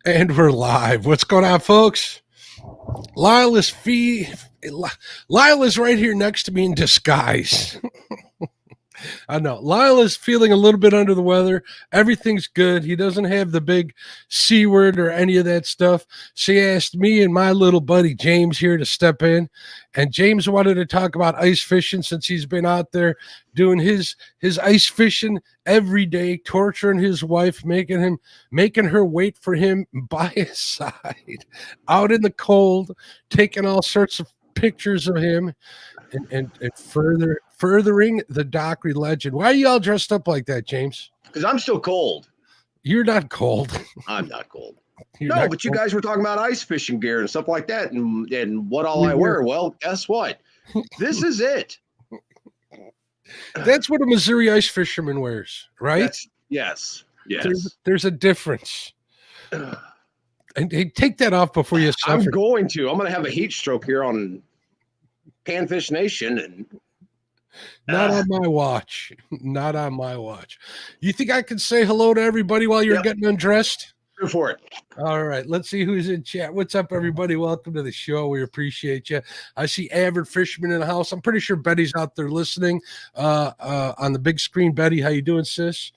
And we're live. What's going on, folks? Lyle is Lyle is right here next to me in disguise. I know. Lyle is feeling a little bit under the weather. Everything's good. He doesn't have the big C word or any of that stuff. So he asked me and my little buddy James here to step in. And James wanted to talk about ice fishing since he's been out there doing his ice fishing every day, torturing his wife, making her wait for him by his side, out in the cold, taking all sorts of pictures of him. And furthering the Dockery legend. Why are you all dressed up like that, James? Because I'm still cold. You're not cold. I'm not cold. You're no, not but cold. You guys were talking about ice fishing gear and stuff like that, and what all I wear. Well, guess what? This is it. That's what a Missouri ice fisherman wears, right? Yes. There's a difference. And hey, take that off before you suffer. I'm going to have a heat stroke here on Panfish Nation, and not on my watch. Not on my watch. You think I can say hello to everybody while you're getting undressed? Go for it. All right, let's see who's in chat. What's up, everybody? Welcome to the show. We appreciate you. I see Avid Fisherman in the house. I'm pretty sure Betty's out there listening on the big screen. Betty, how you doing, sis?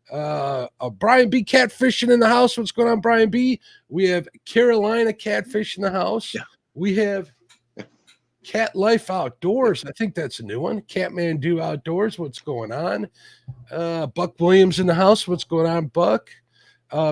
Brian B. Catfishing in the house. What's going on, Brian B? We have Carolina Catfish in the house. Yeah. We have Cat Life Outdoors. I think that's a new one. Catmandu Outdoors. What's going on? Buck Williams in the house. What's going on, Buck?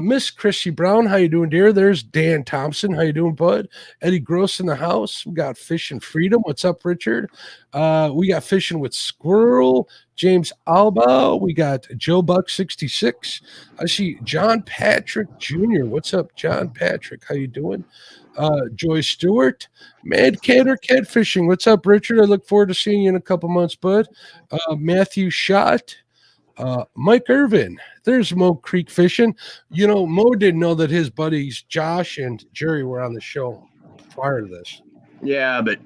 Miss Chrissy Brown. How you doing, dear? There's Dan Thompson. How you doing, bud? Eddie Gross in the house. We got Fishing Freedom. What's up, Richard? We got Fishing with Squirrel. James Alba. We got Joe Buck 66. I see John Patrick Jr. What's up, John Patrick? How you doing? Joy Stewart, Mad Cat or Catfishing. What's up, Richard? I look forward to seeing you in a couple months, bud. Matthew Schott, Mike Irvin. There's Mo Creek Fishing. You know, Mo didn't know that his buddies Josh and Jerry were on the show prior to this. Yeah, but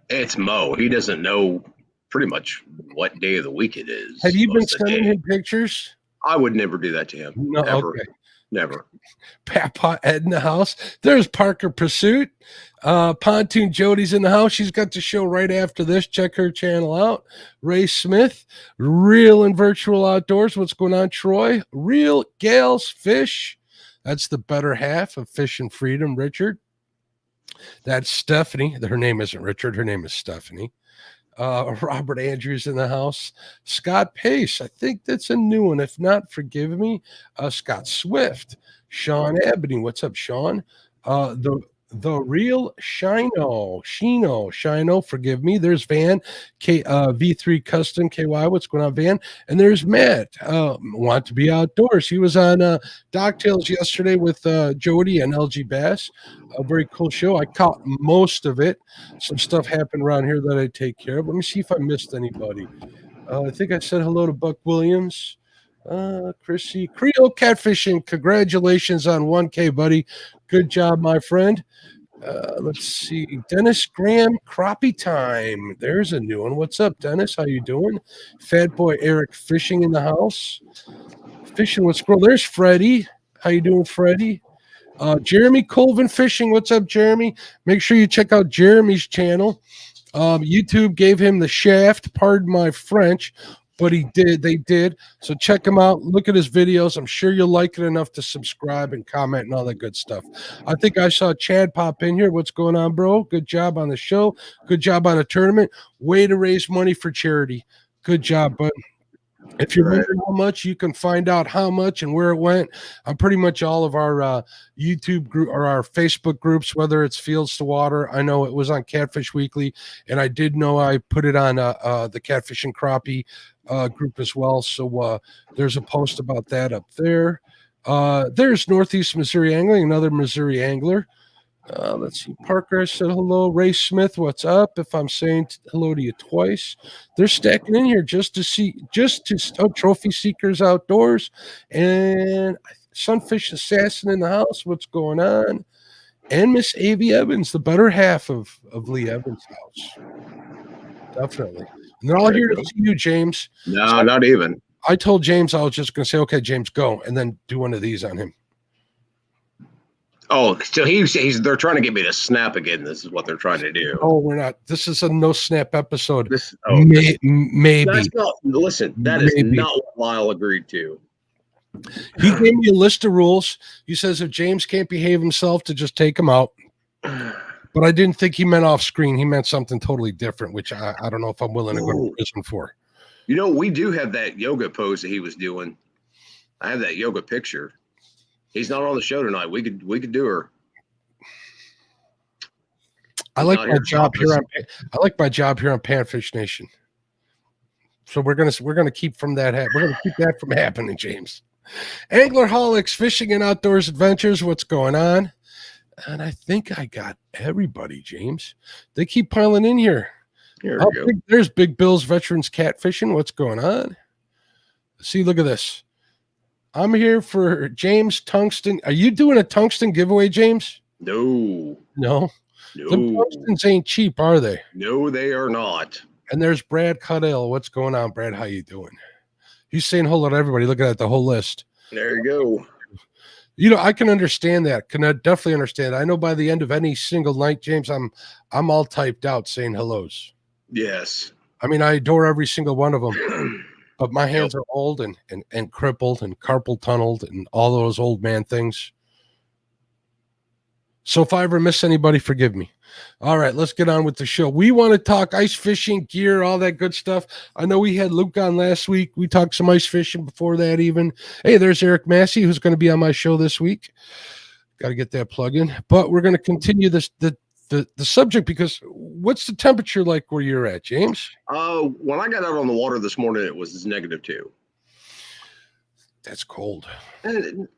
it's Mo. He doesn't know pretty much what day of the week it is. Have you been sending him pictures? I would never do that to him. No, Ever. okay. Never. Papa Ed in the house. There's Parker Pursuit. Pontoon Jody's in the house. She's got the show right after this. Check her channel out. Ray Smith, Real and Virtual Outdoors. What's going on, Troy? Real Gals Fish. That's the better half of Fishing Freedom, Richard. That's Stephanie. Her name isn't Richard. Her name is Stephanie. Robert Andrews in the house. Scott Pace. I think that's a new one. If not, forgive me. Scott Swift. Sean Ebony. What's up, Sean? The real Shino. Forgive me. There's Van V3 Custom KY. What's going on, Van? And there's Matt. Want to be outdoors. He was on Docktails yesterday with Jody and LG Bass. A very cool show. I caught most of it. Some stuff happened around here that I take care of. Let me see if I missed anybody. I think I said hello to Buck Williams. Chrissy Creole Catfishing. Congratulations on 1K, buddy. Good job, my friend. Let's see. Dennis Graham, Crappie Time. There's a new one. What's up, Dennis? How you doing? Fat Boy Eric Fishing in the house. Fishing with Squirrel. There's Freddie. How you doing, Freddie? Jeremy Colvin Fishing. What's up, Jeremy? Make sure you check out Jeremy's channel. YouTube gave him the shaft. Pardon my French. But they did. So check him out. Look at his videos. I'm sure you'll like it enough to subscribe and comment and all that good stuff. I think I saw Chad pop in here. What's going on, bro? Good job on the show. Good job on the tournament. Way to raise money for charity. Good job, bud. If you're wondering how much, you can find out how much and where it went on pretty much all of our YouTube group or our Facebook groups, whether it's Fields to Water. I know it was on Catfish Weekly, and I did know I put it on the Catfish and Crappie group as well. So there's a post about that up there. There's Northeast Missouri Angling, another Missouri angler. Let's see. Parker, I said hello. Ray Smith, what's up? If I'm saying hello to you twice, they're stacking in here just to Trophy Seekers Outdoors and Sunfish Assassin in the house. What's going on? And Miss Avie Evans, the better half of Lee Evans' house. Definitely. And they're all here to see you, James. No, so not even. I told James I was just going to say, okay, James, go, and then do one of these on him. Oh, so they're trying to get me to snap again. This is what they're trying to do. Oh, we're not. This is a no snap episode. Maybe. That's not, listen, that is Maybe. not what Lyle agreed to. He gave me a list of rules. He says if James can't behave himself, to just take him out. But I didn't think he meant off screen. He meant something totally different, which I don't know if I'm willing to go to prison for. You know, we do have that yoga pose that he was doing. I have that yoga picture. He's not on the show tonight. We could do her. I like my job here on Panfish Nation. So we're gonna keep from that. We're gonna keep that from happening, James. Anglerholics, Fishing and Outdoors Adventures. What's going on? And I think I got everybody, James. They keep piling in here. There's Big Bill's Veterans Catfishing. What's going on? See, look at this. I'm here for James Tungsten. Are you doing a tungsten giveaway, James? No. The tungstens ain't cheap, are they? No, they are not. And there's Brad Cuddell. What's going on, Brad? How you doing? He's saying hello to everybody. Look at the whole list. There you go. You know, I can understand that. Can I definitely understand. I know by the end of any single night, James, I'm all typed out saying hellos. Yes. I mean, I adore every single one of them. But my hands are old and crippled and carpal tunneled and all those old man things. So if I ever miss anybody, forgive me. All right, let's get on with the show. We want to talk ice fishing, gear, all that good stuff. I know we had Luke on last week. We talked some ice fishing before that even. Hey, there's Eric Massey, who's going to be on my show this week. Got to get that plug in. But we're going to continue the subject because what's the temperature like where you're at, James? When I got out on the water this morning, it was -2. That's cold.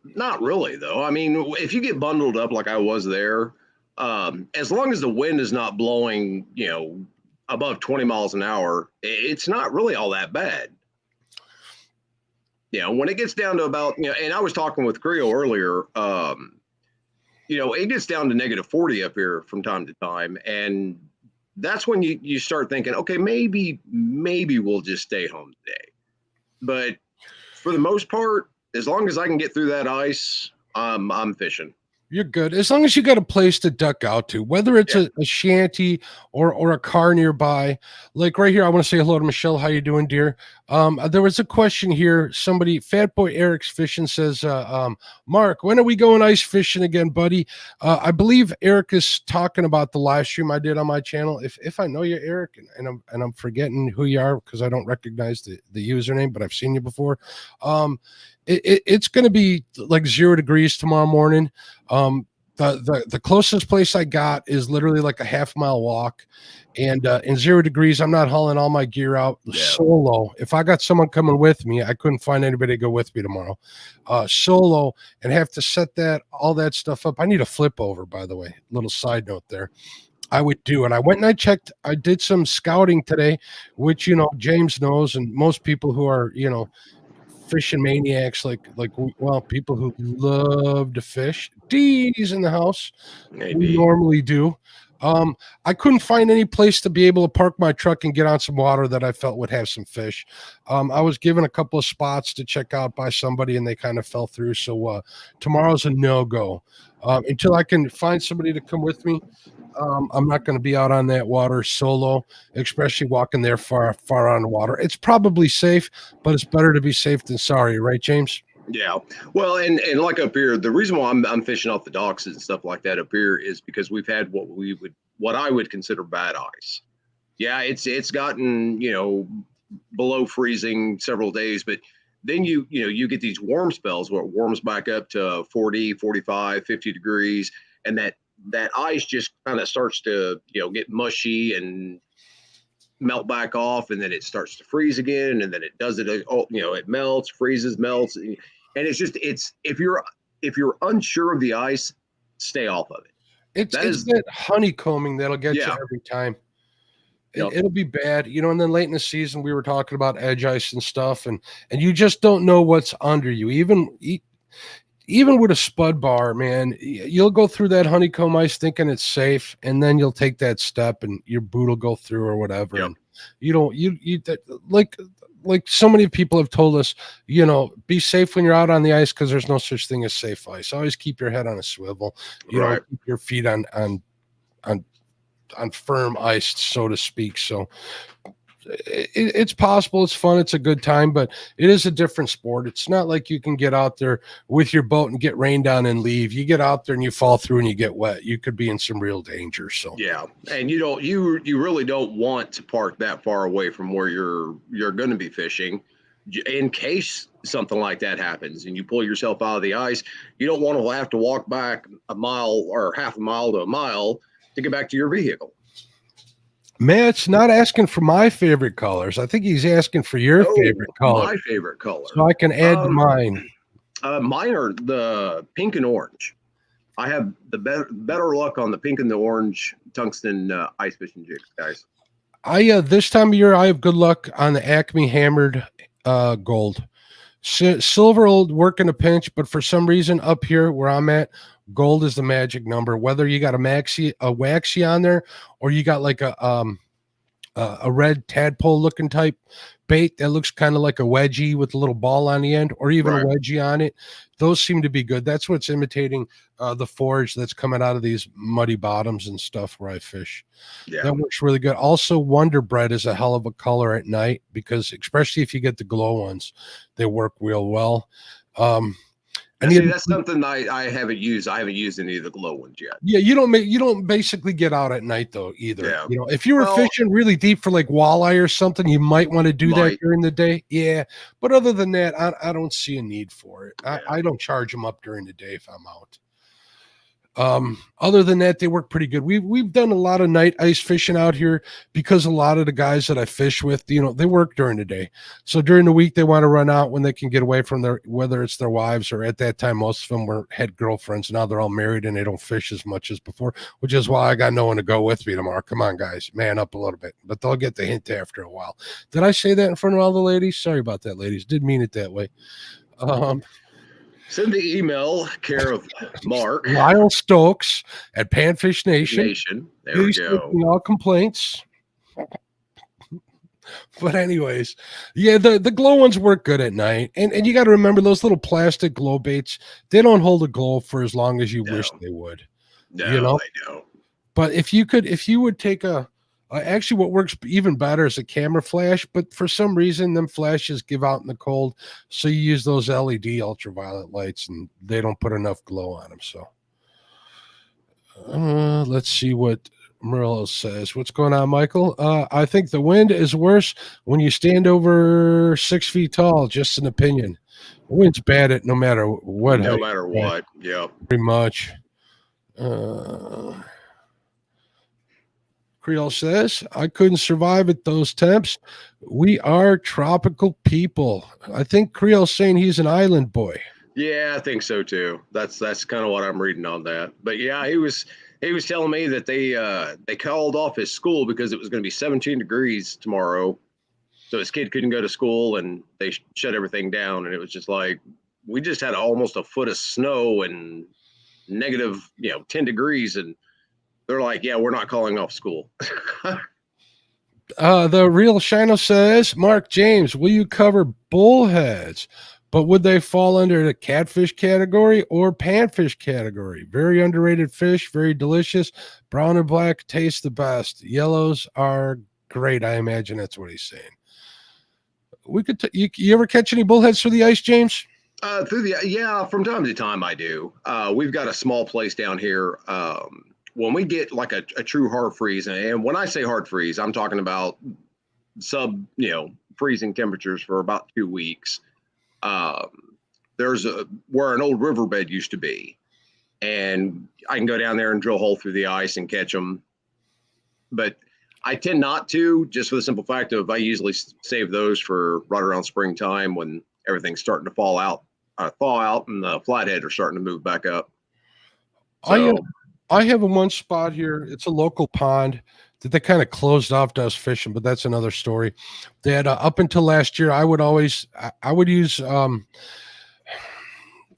Not really, though. I mean, if you get bundled up like I was there, as long as the wind is not blowing, above 20 miles an hour, it's not really all that bad. When it gets down to about, and I was talking with Creo earlier, it gets down to -40 up here from time to time. And that's when you start thinking, okay, maybe we'll just stay home today. But for the most part, as long as I can get through that ice, I'm fishing. You're good. As long as you got a place to duck out to, whether it's a shanty or a car nearby. Like right here, I want to say hello to Michelle. How you doing, dear? There was a question here. Somebody, Fat Boy Eric's Fishing says, Mark, when are we going ice fishing again, buddy? I believe Eric is talking about the live stream I did on my channel. If I know you, Eric, and I'm forgetting who you are because I don't recognize the username, but I've seen you before. It's going to be like 0 degrees tomorrow morning. The closest place I got is literally like a half-mile walk, and in 0 degrees, I'm not hauling all my gear out solo. If I got someone coming with me, I couldn't find anybody to go with me tomorrow, solo, and have to set all that stuff up. I need a flip over, by the way. Little side note there. I would do it. I went and I checked. I did some scouting today, which James knows, and most people who are fishing maniacs, people who love to fish. D's in the house. Maybe. We normally do. I couldn't find any place to be able to park my truck and get on some water that I felt would have some fish. I was given a couple of spots to check out by somebody, and they kind of fell through. So tomorrow's a no-go. Until I can find somebody to come with me, I'm not going to be out on that water solo, especially walking there far on the water. It's probably safe, but it's better to be safe than sorry, right, James? Yeah. Well, and like up here, the reason why I'm fishing off the docks and stuff like that up here is because we've had what I would consider bad ice. Yeah, it's gotten below freezing several days, but then you get these warm spells where it warms back up to 40, 45, 50 degrees, and that ice just kind of starts to get mushy and melt back off, and then it starts to freeze again, and then it does it. It melts, freezes, melts, and it's just if you're unsure of the ice, stay off of it. It's that honeycombing that'll get you every time. It'll be bad, and then late in the season we were talking about edge ice and stuff, and you just don't know what's under you. Even with a spud bar, man, you'll go through that honeycomb ice thinking it's safe, and then you'll take that step and your boot will go through or whatever. Yep. And you like so many people have told us, you know, be safe when you're out on the ice because there's no such thing as safe ice. Always keep your head on a swivel. You know, Right. keep your feet on firm ice, so to speak. So it's possible, it's fun, it's a good time, but it is a different sport. It's not like you can get out there with your boat and get rained on and leave. You get out there and you fall through and you get wet. You could be in some real danger. So Yeah, and you really don't want to park that far away from where you're going to be fishing, in case something like that happens and you pull yourself out of the ice. You don't want to have to walk back a mile or half a mile to a mile to get back to your vehicle. Matt's not asking for my favorite colors. I think he's asking for your favorite color. My favorite color. So I can add mine. Mine are the pink and orange. I have the better luck on the pink and the orange tungsten ice fishing jigs, guys. This time of year, I have good luck on the Acme hammered gold. Silver will work in a pinch, but for some reason up here where I'm at, gold is the magic number. Whether you got a waxy on there, or you got like a red tadpole looking type bait that looks kind of like a wedgie with a little ball on the end, or even a wedgie on it, those seem to be good. That's what's imitating the forage that's coming out of these muddy bottoms and stuff where I fish. Yeah, that works really good. Also, Wonder Bread is a hell of a color at night, because especially if you get the glow ones, they work real well. And see, that's something I haven't used. I haven't used any of the glow ones yet. Yeah, you don't basically get out at night though either. Yeah. You know, if you were fishing really deep for like walleye or something, you might want to do that during the day. Yeah, but other than that, I don't see a need for it. Yeah. I don't charge them up during the day if I'm out. Other than that, they work pretty good. We've done a lot of night ice fishing out here because a lot of the guys that I fish with, you know, they work during the day. So during the week, they want to run out when they can get away from whether it's their wives, or at that time, most of them had girlfriends. Now they're all married and they don't fish as much as before, which is why I got no one to go with me tomorrow. Come on, guys, man up a little bit, but they'll get the hint after a while. Did I say that in front of all the ladies? Sorry about that, ladies. Didn't mean it that way. Send the email, care of Mark. Lyle Stokes at Panfish Nation. There we go. All complaints. But anyways, yeah, the glow ones work good at night. And you got to remember, those little plastic glow baits, they don't hold a glow for as long as you wish they would. No, you know? They don't. But if you would take actually, what works even better is a camera flash, but for some reason, them flashes give out in the cold. So you use those LED ultraviolet lights, and they don't put enough glow on them. So let's see what Murillo says. What's going on, Michael? I think the wind is worse when you stand over 6 feet tall. Just an opinion. The wind's bad at no matter what. No matter what. Yeah. Pretty much. Creole says, I couldn't survive at those temps. We are tropical people. I think Creole's saying he's an island boy. Yeah, I think so too. That's kind of what I'm reading on that. But yeah, he was telling me that they called off his school because it was going to be 17 degrees tomorrow. So his kid couldn't go to school, and they shut everything down. And it was just like, we just had almost a foot of snow and negative, 10 degrees. And they're like, yeah, we're not calling off school. The real Shino says, Mark James, will you cover bullheads? But would they fall under the catfish category or panfish category? Very underrated fish, very delicious. Brown and black taste the best. Yellows are great. I imagine that's what he's saying. We could. You ever catch any bullheads through the ice, James? From time to time I do. We've got a small place down here. When we get like a true hard freeze, and when I say hard freeze, I'm talking about sub, freezing temperatures for about 2 weeks. There's where an old riverbed used to be, and I can go down there and drill a hole through the ice and catch them. But I tend not to, just for the simple fact of I usually save those for right around springtime when everything's starting to thaw out, and the flathead are starting to move back up. So, I have one spot here. It's a local pond that they kind of closed off to us fishing, but that's another story. That up until last year, I would use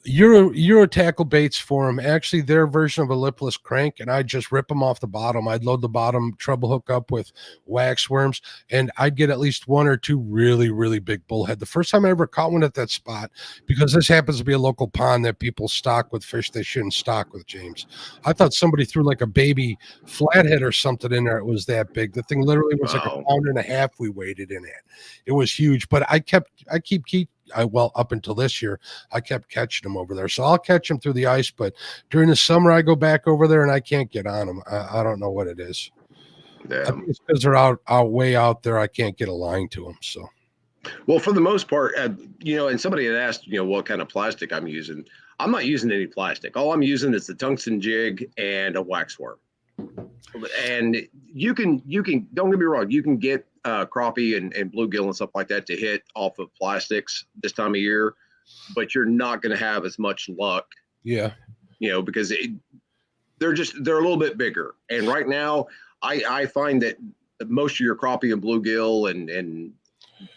Euro tackle baits for them. Actually, their version of a lipless crank, and I'd just rip them off the bottom. I'd load the bottom treble hook up with wax worms, and I'd get at least one or two really, really big bullhead. The first time I ever caught one at that spot, because this happens to be a local pond that people stock with fish they shouldn't stock with, James. I thought somebody threw like a baby flathead or something in there. It was that big. The thing literally was like a pound and a half we weighted in it. It was huge, but well, up until this year, I kept catching them over there. So I'll catch them through the ice, but during the summer, I go back over there and I can't get on them. I don't know what it is. I think it's because they're out way out there. I can't get a line to them. So, well, for the most part, and somebody had asked, what kind of plastic I'm using. I'm not using any plastic. All I'm using is the tungsten jig and a wax worm. And you can don't get me wrong, you can get crappie and bluegill and stuff like that to hit off of plastics this time of year, but you're not going to have as much luck. Yeah. Because they're a little bit bigger. And right now I find that most of your crappie and bluegill and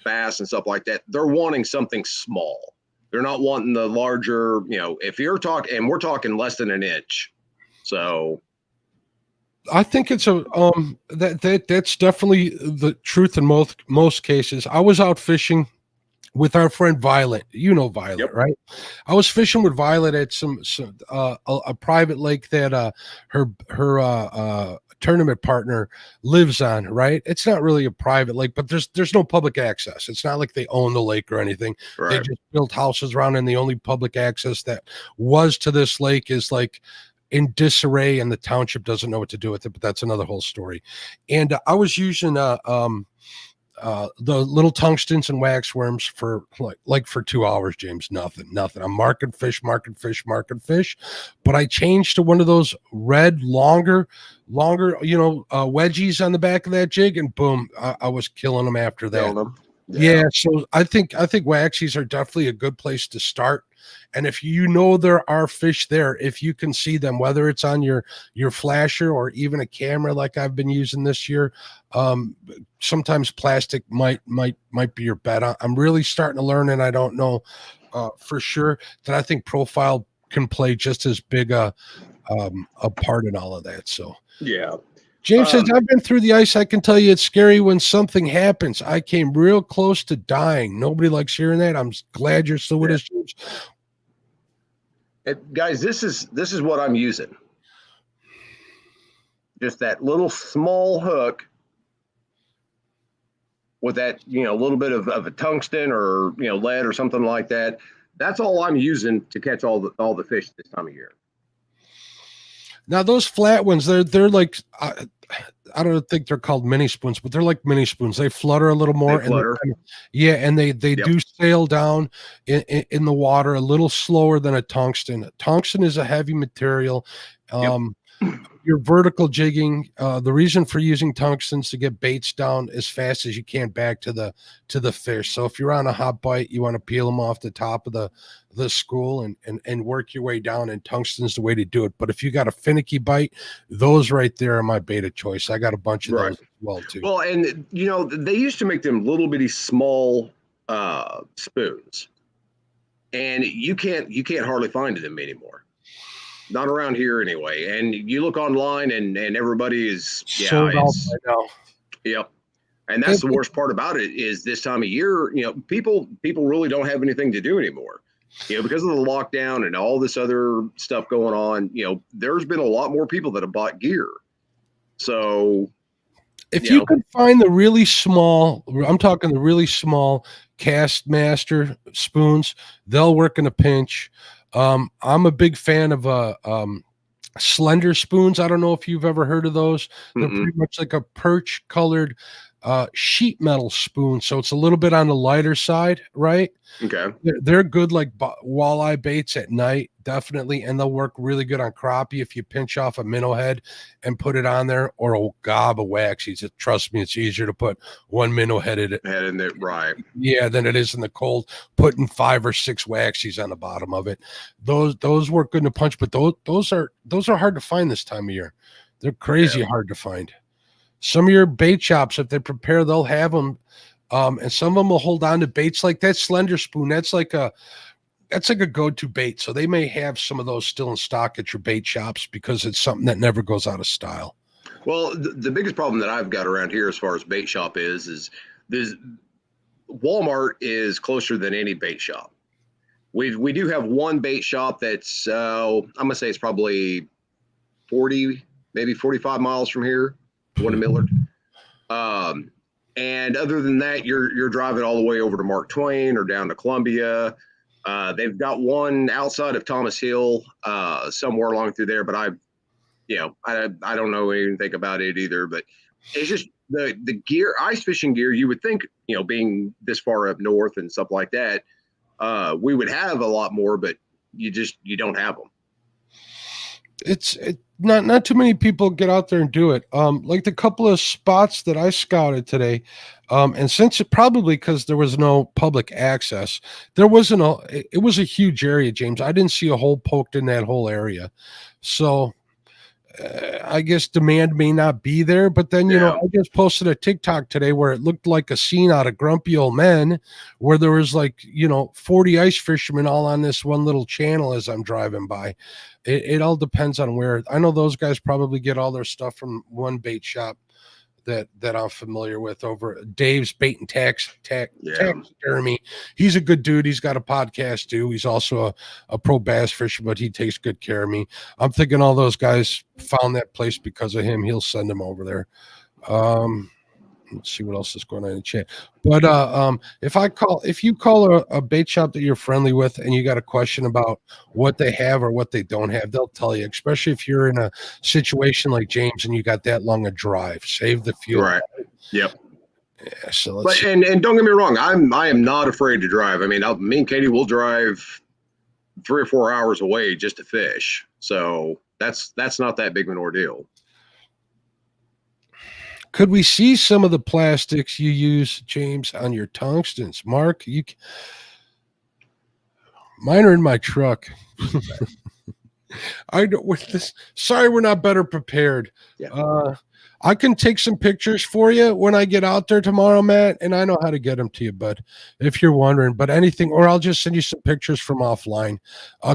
bass and stuff like that, they're wanting something small. They're not wanting the larger, if you're talking, and we're talking less than an inch. So I think it's that's definitely the truth in most cases. I was out fishing with our friend Violet. Violet, yep. Right? I was fishing with Violet at a private lake that her tournament partner lives on. Right? It's not really a private lake, but there's no public access. It's not like they own the lake or anything. Right. They just built houses around, and the only public access that was to this lake is like in disarray, and the township doesn't know what to do with it, but that's another whole story. And I was using the little tungstens and wax worms for for 2 hours, James. Nothing. I'm marking fish, but I changed to one of those red longer wedgies on the back of that jig, and boom, I was killing them after that. Yeah. So I think waxies are definitely a good place to start. And if there are fish there, if you can see them, whether it's on your flasher or even a camera like I've been using this year, sometimes plastic might be your bet. I'm really starting to learn, and I don't know for sure that I think profile can play just as big a part in all of that. So yeah. James says, I've been through the ice. I can tell you it's scary when something happens. I came real close to dying. Nobody likes hearing that. I'm glad you're still with us, James. Guys, this is what I'm using. Just that little small hook with that, little bit of a tungsten or, lead or something like that. That's all I'm using to catch all the fish this time of year. Now those flat ones, they're like, I don't think they're called mini spoons, but they're like mini spoons. They flutter a little more. And they do sail down in the water a little slower than a tungsten. Tungsten is a heavy material. Your vertical jigging, the reason for using tungstens to get baits down as fast as you can back to the fish. So if you're on a hot bite, you want to peel them off the top of the school and work your way down, and tungsten's the way to do it. But if you got a finicky bite, those right there are my bait of choice. I got a bunch of those as well too. Well, and they used to make them little bitty small spoons, and you can't hardly find them anymore. Not around here anyway. And you look online and everybody is sold out right now. Yep. And that's the worst part about it is this time of year, people really don't have anything to do anymore. Because of the lockdown and all this other stuff going on, there's been a lot more people that have bought gear. So if you could find the really small, I'm talking the really small Castmaster spoons, they'll work in a pinch. I'm a big fan of slender spoons. I don't know if you've ever heard of those. They're pretty much like a perch colored sheet metal spoon, so it's a little bit on the lighter side, right? Okay. They're good like walleye baits at night, definitely, and they'll work really good on crappie if you pinch off a minnow head and put it on there, or a gob of waxies. Trust me, it's easier to put one minnow head in there, right? Yeah, than it is in the cold putting 5 or 6 waxies on the bottom of it. Those work good in a punch, but those are hard to find this time of year. They're crazy hard to find. Some of your bait shops, if they prepare, they'll have them. And some of them will hold on to baits like that slender spoon. That's like that's like a go-to bait. So they may have some of those still in stock at your bait shops because it's something that never goes out of style. Well, the biggest problem that I've got around here as far as bait shop is this Walmart is closer than any bait shop. We do have one bait shop that's I'm gonna say it's probably 40, maybe 45 miles from here, one in Millard. And other than that, you're driving all the way over to Mark Twain or down to Columbia. They've got one outside of Thomas Hill, somewhere along through there, but I don't know anything about it either. But it's just the gear, ice fishing gear. You would think, being this far up north and stuff like that, we would have a lot more, but you don't have them. It's not too many people get out there and do it. Like the couple of spots that I scouted today, and since it probably because there was no public access, it was a huge area, James. I didn't see a hole poked in that whole area, so I guess demand may not be there. But then I just posted a TikTok today where it looked like a scene out of Grumpy Old Men, where there was 40 ice fishermen all on this one little channel as I'm driving by. It all depends on where. I know those guys probably get all their stuff from one bait shop that I'm familiar with over Dave's Bait and Taxidermy. He's a good dude. He's got a podcast too. He's also a pro bass fisher, but he takes good care of me. I'm thinking all those guys found that place because of him. He'll send them over there. Let's see what else is going on in the chat. But if you call a bait shop that you're friendly with and you got a question about what they have or what they don't have, they'll tell you, especially if you're in a situation like James and you got that long a drive. Save the fuel. Right. Yep. Yeah, so and don't get me wrong, I am not afraid to drive. I mean, me and Katie will drive 3 or 4 hours away just to fish. So that's not that big of an ordeal. Could we see some of the plastics you use, James, on your tungstens? Mark, mine are in my truck. I don't with this. Sorry, we're not better prepared. Yeah. I can take some pictures for you when I get out there tomorrow, Matt, and I know how to get them to you, bud, if you're wondering. But anything, or I'll just send you some pictures from offline.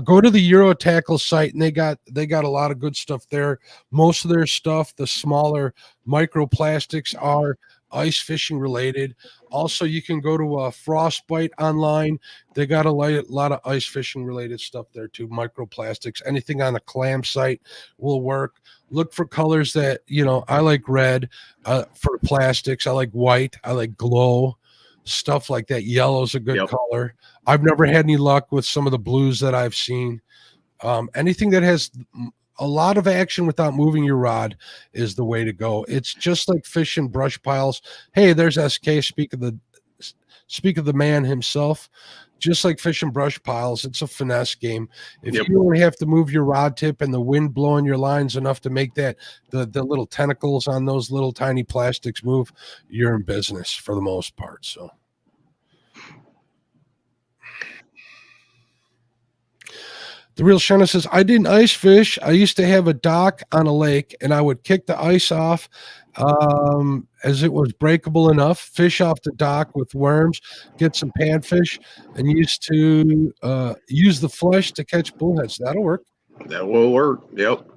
Go to the Euro Tackle site, and they got a lot of good stuff there. Most of their stuff, the smaller microplastics, are ice fishing related. Also, you can go to Frostbite online. They got a lot of ice fishing related stuff there too. Microplastics, anything on a clam site will work. Look for colors that, I like red for plastics. I like white. I like glow, stuff like that. Yellow's a good color. I've never had any luck with some of the blues that I've seen. Anything that has a lot of action without moving your rod is the way to go. It's just like fishing brush piles. Hey, there's SK. Speak of the man himself. Just like fishing brush piles, it's a finesse game. If you only have to move your rod tip and the wind blowing your lines enough to make that the little tentacles on those little tiny plastics move, you're in business for the most part. So. The Real Shana says, I didn't ice fish. I used to have a dock on a lake, and I would kick the ice off as it was breakable enough, fish off the dock with worms, get some panfish, and used to use the flesh to catch bullheads. That'll work. That will work. Yep.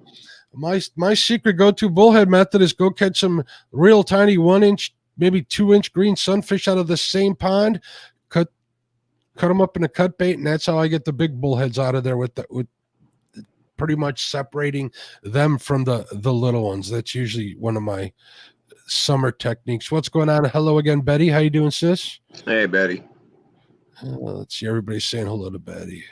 My secret go-to bullhead method is go catch some real tiny 1-inch, maybe 2-inch green sunfish out of the same pond, cut them up in a cut bait, and that's how I get the big bullheads out of there with pretty much separating them from the little ones. That's usually one of my summer techniques. What's going on? Hello again, Betty. How you doing, sis? Hey, Betty. Let's see. Everybody's saying hello to Betty.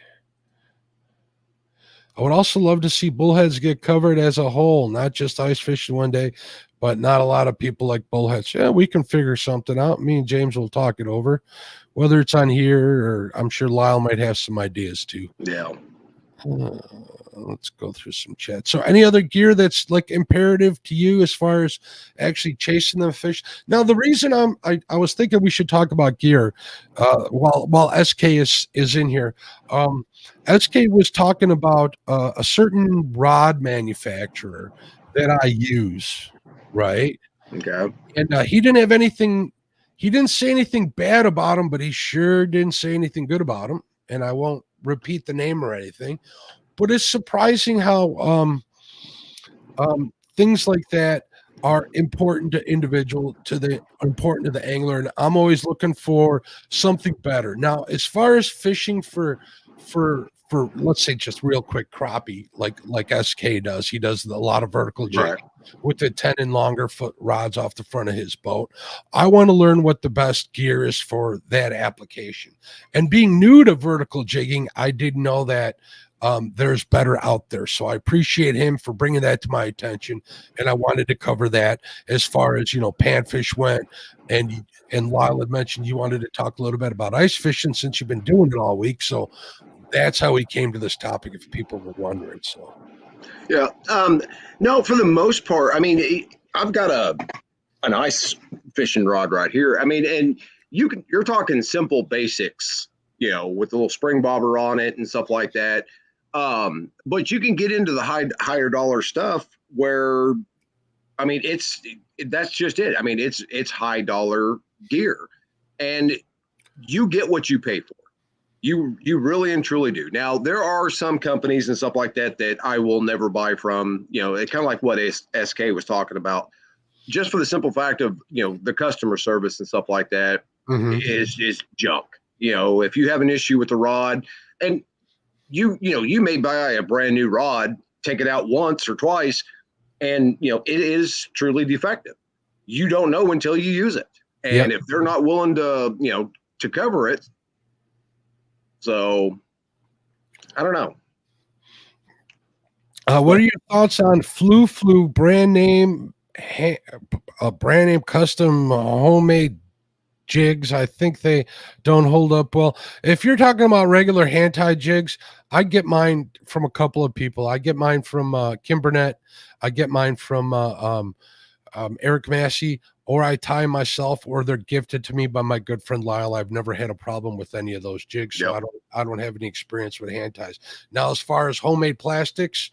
I would also love to see bullheads get covered as a whole, not just ice fishing one day, but not a lot of people like bullheads. Yeah, we can figure something out. Me and James will talk it over, whether it's on here or I'm sure Lyle might have some ideas too. Yeah. Let's go through some chat. So any other gear that's like imperative to you as far as actually chasing the fish? Now, the reason I was thinking we should talk about gear while SK is in here. SK was talking about a certain rod manufacturer that I use, right? Okay. And he didn't say anything bad about him, but he sure didn't say anything good about him. And I won't repeat the name or anything, but it's surprising how things like that are important to important to the angler, and I'm always looking for something better. Now, as far as fishing for let's say just real quick crappie, like SK does, he does a lot of vertical jigging with the 10 and longer foot rods off the front of his boat. I want to learn what the best gear is for that application. And being new to vertical jigging, I didn't know that there's better out there. So I appreciate him for bringing that to my attention. And I wanted to cover that as far as, Panfish went. And Lyle had mentioned you wanted to talk a little bit about ice fishing since you've been doing it all week. So that's how we came to this topic, if people were wondering. So, yeah. No, for the most part, I mean, I've got an ice fishing rod right here. I mean, and you're talking simple basics, with the little spring bobber on it and stuff like that. But you can get into the higher dollar stuff where, I mean, that's just it. I mean, it's high dollar gear, and you get what you pay for. You really and truly do. Now, there are some companies and stuff like that that I will never buy from. It's kind of like what SK was talking about, just for the simple fact of, the customer service and stuff like that is junk. If you have an issue with the rod, and you may buy a brand new rod, take it out once or twice, and it is truly defective. You don't know until you use it. And if they're not willing to, to cover it, so I don't know. What are your thoughts on Flu brand name custom homemade jigs? I think they don't hold up well. If you're talking about regular hand tie jigs, I get mine from a couple of people. I get mine from Kim Burnett. I get mine from Eric Massey, or I tie myself, or they're gifted to me by my good friend Lyle. I've never had a problem with any of those jigs, so I don't have any experience with hand ties. Now, as far as homemade plastic's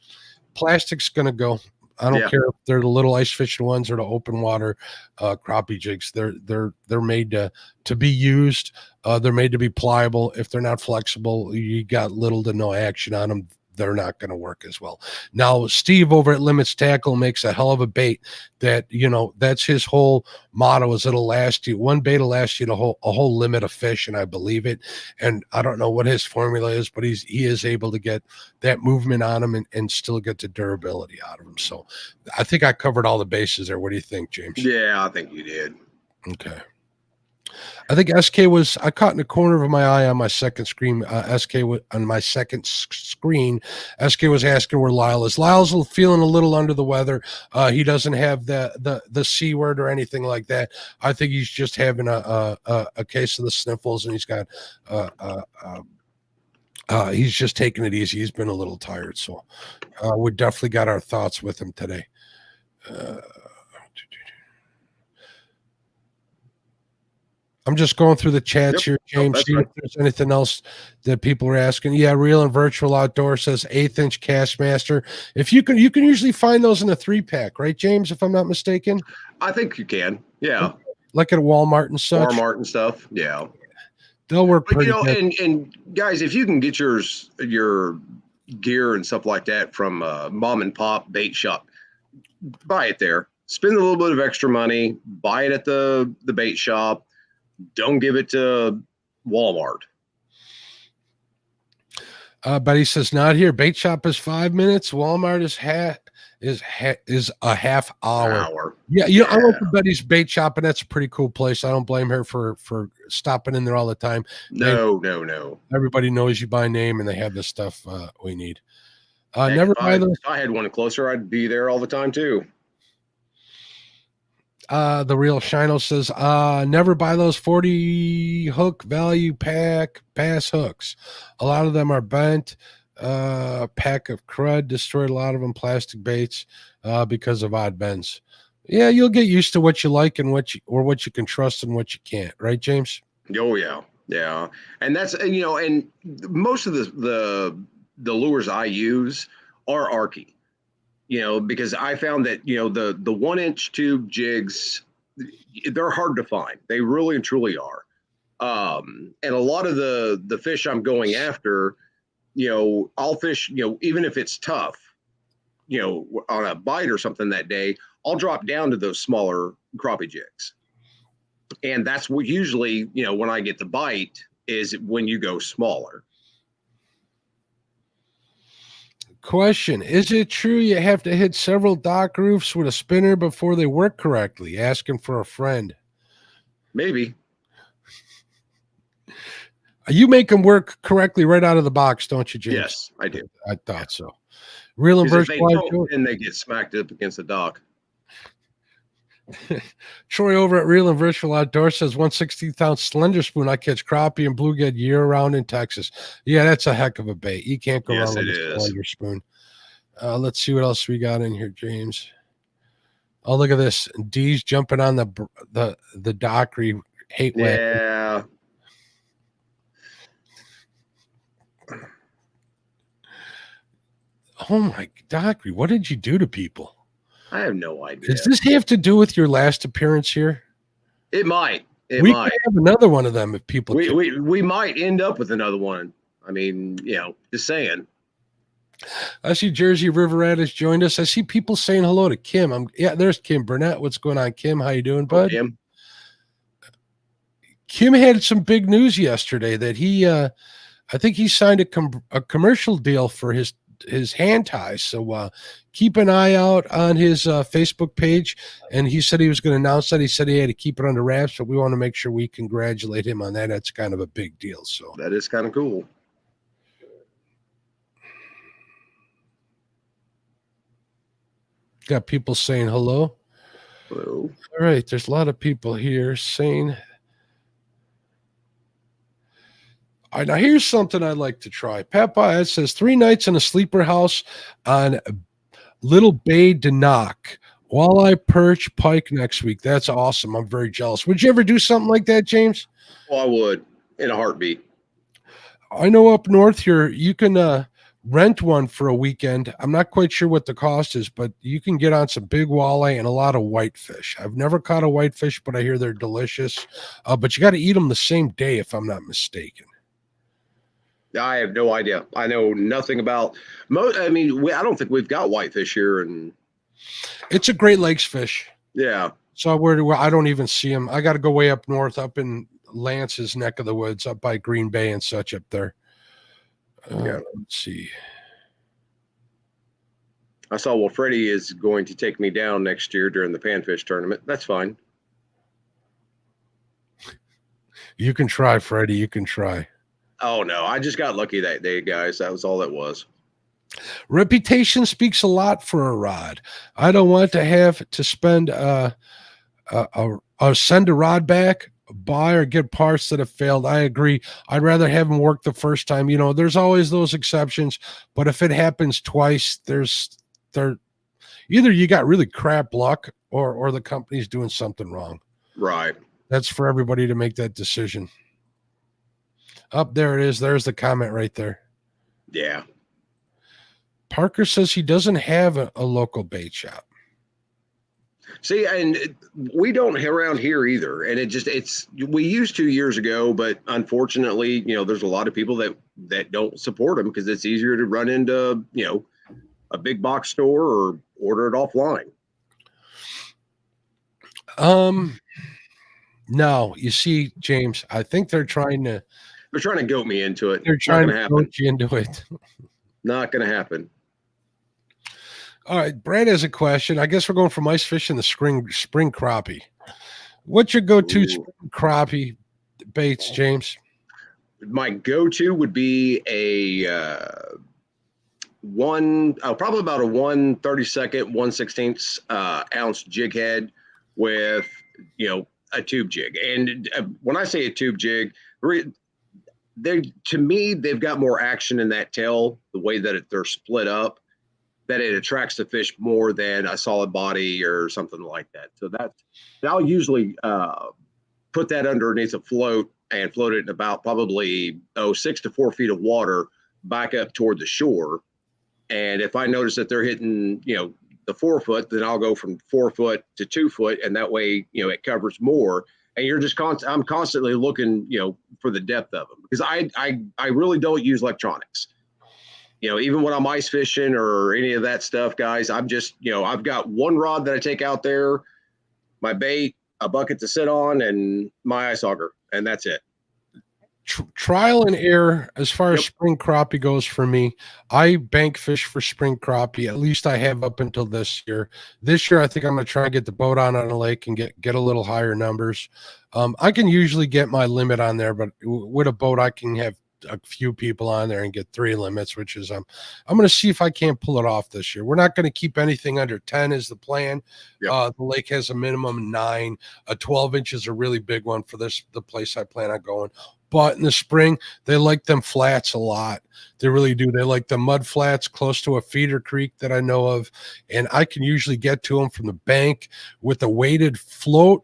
gonna go. I don't care if they're the little ice fishing ones or the open water crappie jigs. They're made to be used. They're made to be pliable. If they're not flexible, you got little to no action on them, they're not going to work as well. Now, Steve over at Limits Tackle makes a hell of a bait that, that's his whole motto is it'll last you. One bait will last you a whole limit of fish, and I believe it. And I don't know what his formula is, but he is able to get that movement on him and still get the durability out of him. So I think I covered all the bases there. What do you think, James? Yeah, I think you did. Okay. I think I caught in the corner of my eye on my second screen. On my second screen, SK was asking where Lyle is. Lyle's feeling a little under the weather. He doesn't have the C word or anything like that. I think he's just having a case of the sniffles, and he's got he's just taking it easy. He's been a little tired, so we definitely got our thoughts with him today. I'm just going through the chats here, James. See if there's anything else that people are asking. Yeah, Real and Virtual Outdoor says 1/8-inch Castmaster. If you can usually find those in a 3-pack, right, James? If I'm not mistaken. I think you can. Yeah, like at Walmart and such. Walmart and stuff. Yeah, they'll work pretty good. And guys, if you can get your gear and stuff like that from mom and pop bait shop, buy it there. Spend a little bit of extra money. Buy it at the bait shop. Don't give it to Walmart. Betty says not here. Bait shop is 5 minutes. Walmart is a half hour. Yeah, I went to Betty's bait shop, and that's a pretty cool place. I don't blame her for stopping in there all the time. No. Everybody knows you by name, and they have the stuff we need. If I had one closer, I'd be there all the time too. The Real Shino says, never buy those 40 hook value pack bass hooks. A lot of them are bent. Pack of crud destroyed a lot of them. Plastic baits because of odd bends. Yeah, you'll get used to what you like and what you can trust and what you can't. Right, James? Oh yeah. And that's and most of the lures I use are Arky. Because I found that, the 1-inch tube jigs, they're hard to find. They really and truly are. And a lot of the fish I'm going after, I'll fish, even if it's tough, on a bite or something that day, I'll drop down to those smaller crappie jigs. And that's what usually, when I get the bite is when you go smaller. Question: is it true you have to hit several dock roofs with a spinner before they work correctly? Asking for a friend. Maybe. You make them work correctly right out of the box, don't you, James? Yes, I do. I thought so. Real and Because if they virtual. don't, then they get smacked up against the dock. Troy over at Real and Virtual Outdoors says 1/16-ounce slender spoon. I catch crappie and bluegill year round in Texas. Yeah, that's a heck of a bait. You can't go wrong with a slender spoon. Let's see what else we got in here, James. Oh, look at this. D's jumping on the Dockery hate wagon. Yeah. Oh my Dockery, what did you do to people? I have no idea. Does this have to do with your last appearance here? It might. We might have another one of them if people. We might end up with another one. I mean, just saying. I see Jersey River Rat has joined us. I see people saying hello to Kim. There's Kim Burnett. What's going on, Kim? How you doing, bud? Kim had some big news yesterday that he, I think he signed a commercial deal for his hand ties. So keep an eye out on his Facebook page. And he said he was going to announce that. He said he had to keep it under wraps, but we want to make sure we congratulate him on that. That's kind of a big deal. So that is kind of cool. Got people saying hello. Hello. All right. There's a lot of people here saying. All right, now here's something I'd like to try. Pat Baez says 3 nights in a sleeper house on Little Bay de Knock. Walleye, perch, pike next week. That's awesome. I'm very jealous. Would you ever do something like that, James? Oh, I would, in a heartbeat. I know up north here you can rent one for a weekend. I'm not quite sure what the cost is, but you can get on some big walleye and a lot of whitefish. I've never caught a whitefish, but I hear they're delicious. But you got to eat them the same day, if I'm not mistaken. I have no idea. I know nothing about I don't think we've got whitefish here, and it's a Great Lakes fish. Yeah. So where I don't even see them. I got to go way up north, up in Lance's neck of the woods, up by Green Bay and such up there. Let's see. I saw, well, Freddie is going to take me down next year during the Panfish tournament. That's fine. You can try, Freddie. You can try. Oh, no. I just got lucky that day, guys. That was all that was. Reputation speaks a lot for a rod. I don't want to have to spend send a rod back, buy or get parts that have failed. I agree. I'd rather have them work the first time. There's always those exceptions, but if it happens twice, either you got really crap luck or the company's doing something wrong. Right. That's for everybody to make that decision. Up there it is. There's the comment right there. Yeah. Parker says he doesn't have a local bait shop. See, and we don't around here either. And we used to years ago, but unfortunately, there's a lot of people that don't support them because it's easier to run into, a big box store or order it offline. No, you see, James, I think they're trying to goat me into it. They're trying to goat you into it. Not going to happen. All right, Brad has a question. I guess we're going from ice fishing the spring crappie. What's your go-to spring crappie baits, James? My go-to would be probably about a 1/32, 1/16 ounce jig head with, a tube jig. And when I say a tube jig, to me, they've got more action in that tail, the way that they're split up, that it attracts the fish more than a solid body or something like that. So I'll usually put that underneath a float and float it in about probably 6 to 4 feet of water back up toward the shore. And if I notice that they're hitting, the 4 foot, then I'll go from 4 foot to 2 foot, and that way, it covers more. And you're just I'm constantly looking, for the depth of them, because I really don't use electronics. even when I'm ice fishing or any of that stuff, guys, I'm just, I've got one rod that I take out there, my bait, a bucket to sit on, and my ice auger, and that's it. Trial and error as far as Yep. spring crappie goes for me. I bank fish for spring crappie. At least I have up until this year. This year, I think I'm going to try and get the boat on a lake and get a little higher numbers. I can usually get my limit on there, but with a boat, I can have a few people on there and get 3 limits, which is I'm going to see if I can't pull it off this year. We're not going to keep anything under 10 is the plan. Yep. The lake has a minimum 9. 12 inches is a really big one for the place I plan on going. But in the spring, they like them flats a lot. They really do. They like the mud flats close to a feeder creek that I know of. And I can usually get to them from the bank with a weighted float.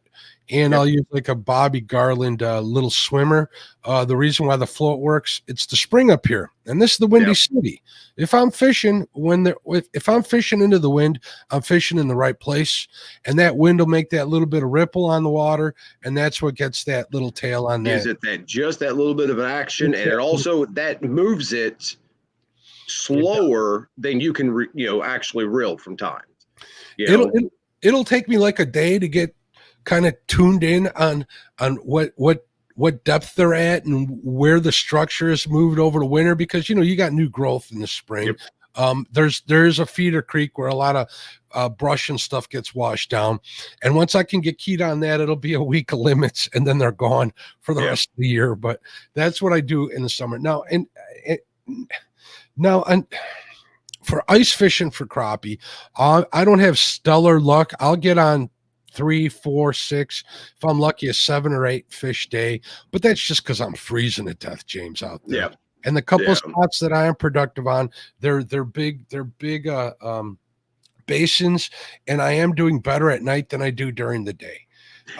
And I'll use like a Bobby Garland little swimmer. The reason why the float works, it's the spring up here. And this is the Windy City. If I'm fishing if I'm fishing into the wind, I'm fishing in the right place. And that wind will make that little bit of ripple on the water. And that's what gets that little tail on that. Is it just that little bit of an action? And it also, that moves it slower than you can, actually reel from time. It'll take me like a day to get kind of tuned in on what depth they're at and where the structure is moved over the winter, because you got new growth in the spring. There's a feeder creek where a lot of brush and stuff gets washed down, and once I can get keyed on that, it'll be a week of limits and then they're gone for the rest of the year. But that's what I do in the summer now. And for ice fishing for crappie, I don't have stellar luck. I'll get on 3, 4, 6, if I'm lucky, a 7 or 8 fish day. But that's just because I'm freezing to death, James, out there. Yeah. And the couple of spots that I am productive on, they're big basins, and I am doing better at night than I do during the day.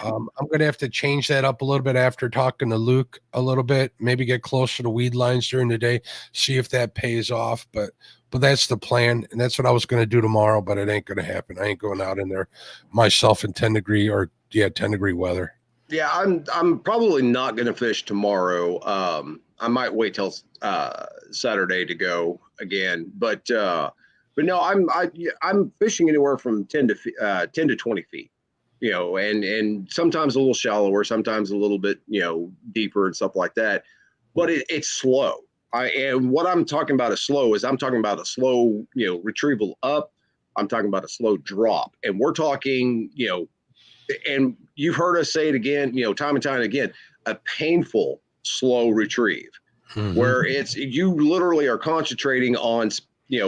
I'm going to have to change that up a little bit after talking to Luke a little bit, maybe get closer to weed lines during the day, see if that pays off. But that's the plan, and that's what I was going to do tomorrow, but it ain't going to happen. I ain't going out in there myself in 10 degree weather. Yeah, I'm probably not going to fish tomorrow. I might wait till Saturday to go again, but no, I'm fishing anywhere from 10 to 20 feet. And sometimes a little shallower, sometimes a little bit, deeper and stuff like that. But it's slow. And what I'm talking about is slow is I'm talking about a slow, retrieval up. I'm talking about a slow drop. And we're talking, and you've heard us say it again, time and time again, a painful, slow retrieve, where you literally are concentrating on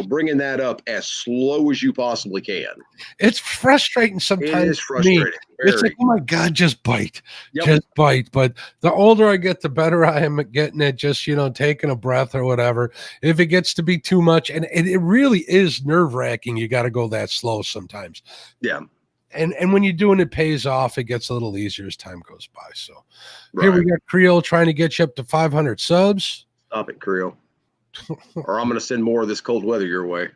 bringing that up as slow as you possibly can. It's frustrating sometimes. It is frustrating. It's like, oh my God, just bite. Just bite. But the older I get, the better I am at getting it, just, taking a breath or whatever. If it gets to be too much, and it really is nerve-wracking, you got to go that slow sometimes. Yeah. And when you're doing it pays off, it gets a little easier as time goes by. So here we got Creole trying to get you up to 500 subs. Stop it, Creole. Or I'm going to send more of this cold weather your way.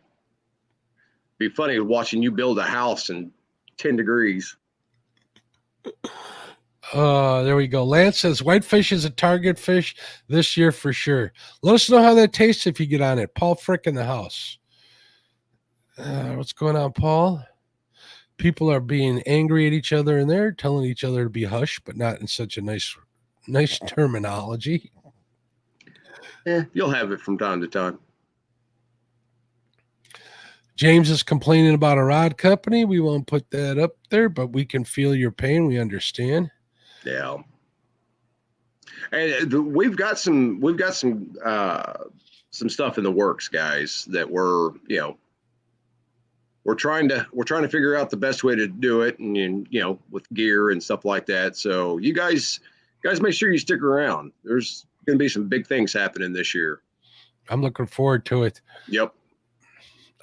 Be funny watching you build a house in 10 degrees. There we go. Lance says whitefish is a target fish this year for sure. Let us know how that tastes if you get on it. Paul Frick in the house. What's going on, Paul? People are being angry at each other in there, telling each other to be hush, but not in such a nice terminology. You'll have it from time to time. James is complaining about a rod company. We won't put that up there, but we can feel your pain. We understand. Yeah. And we've got some stuff in the works, guys, that we're trying to figure out the best way to do it, and with gear and stuff like that. So you guys make sure you stick around. There's going to be some big things happening this year. I'm looking forward to it. Yep.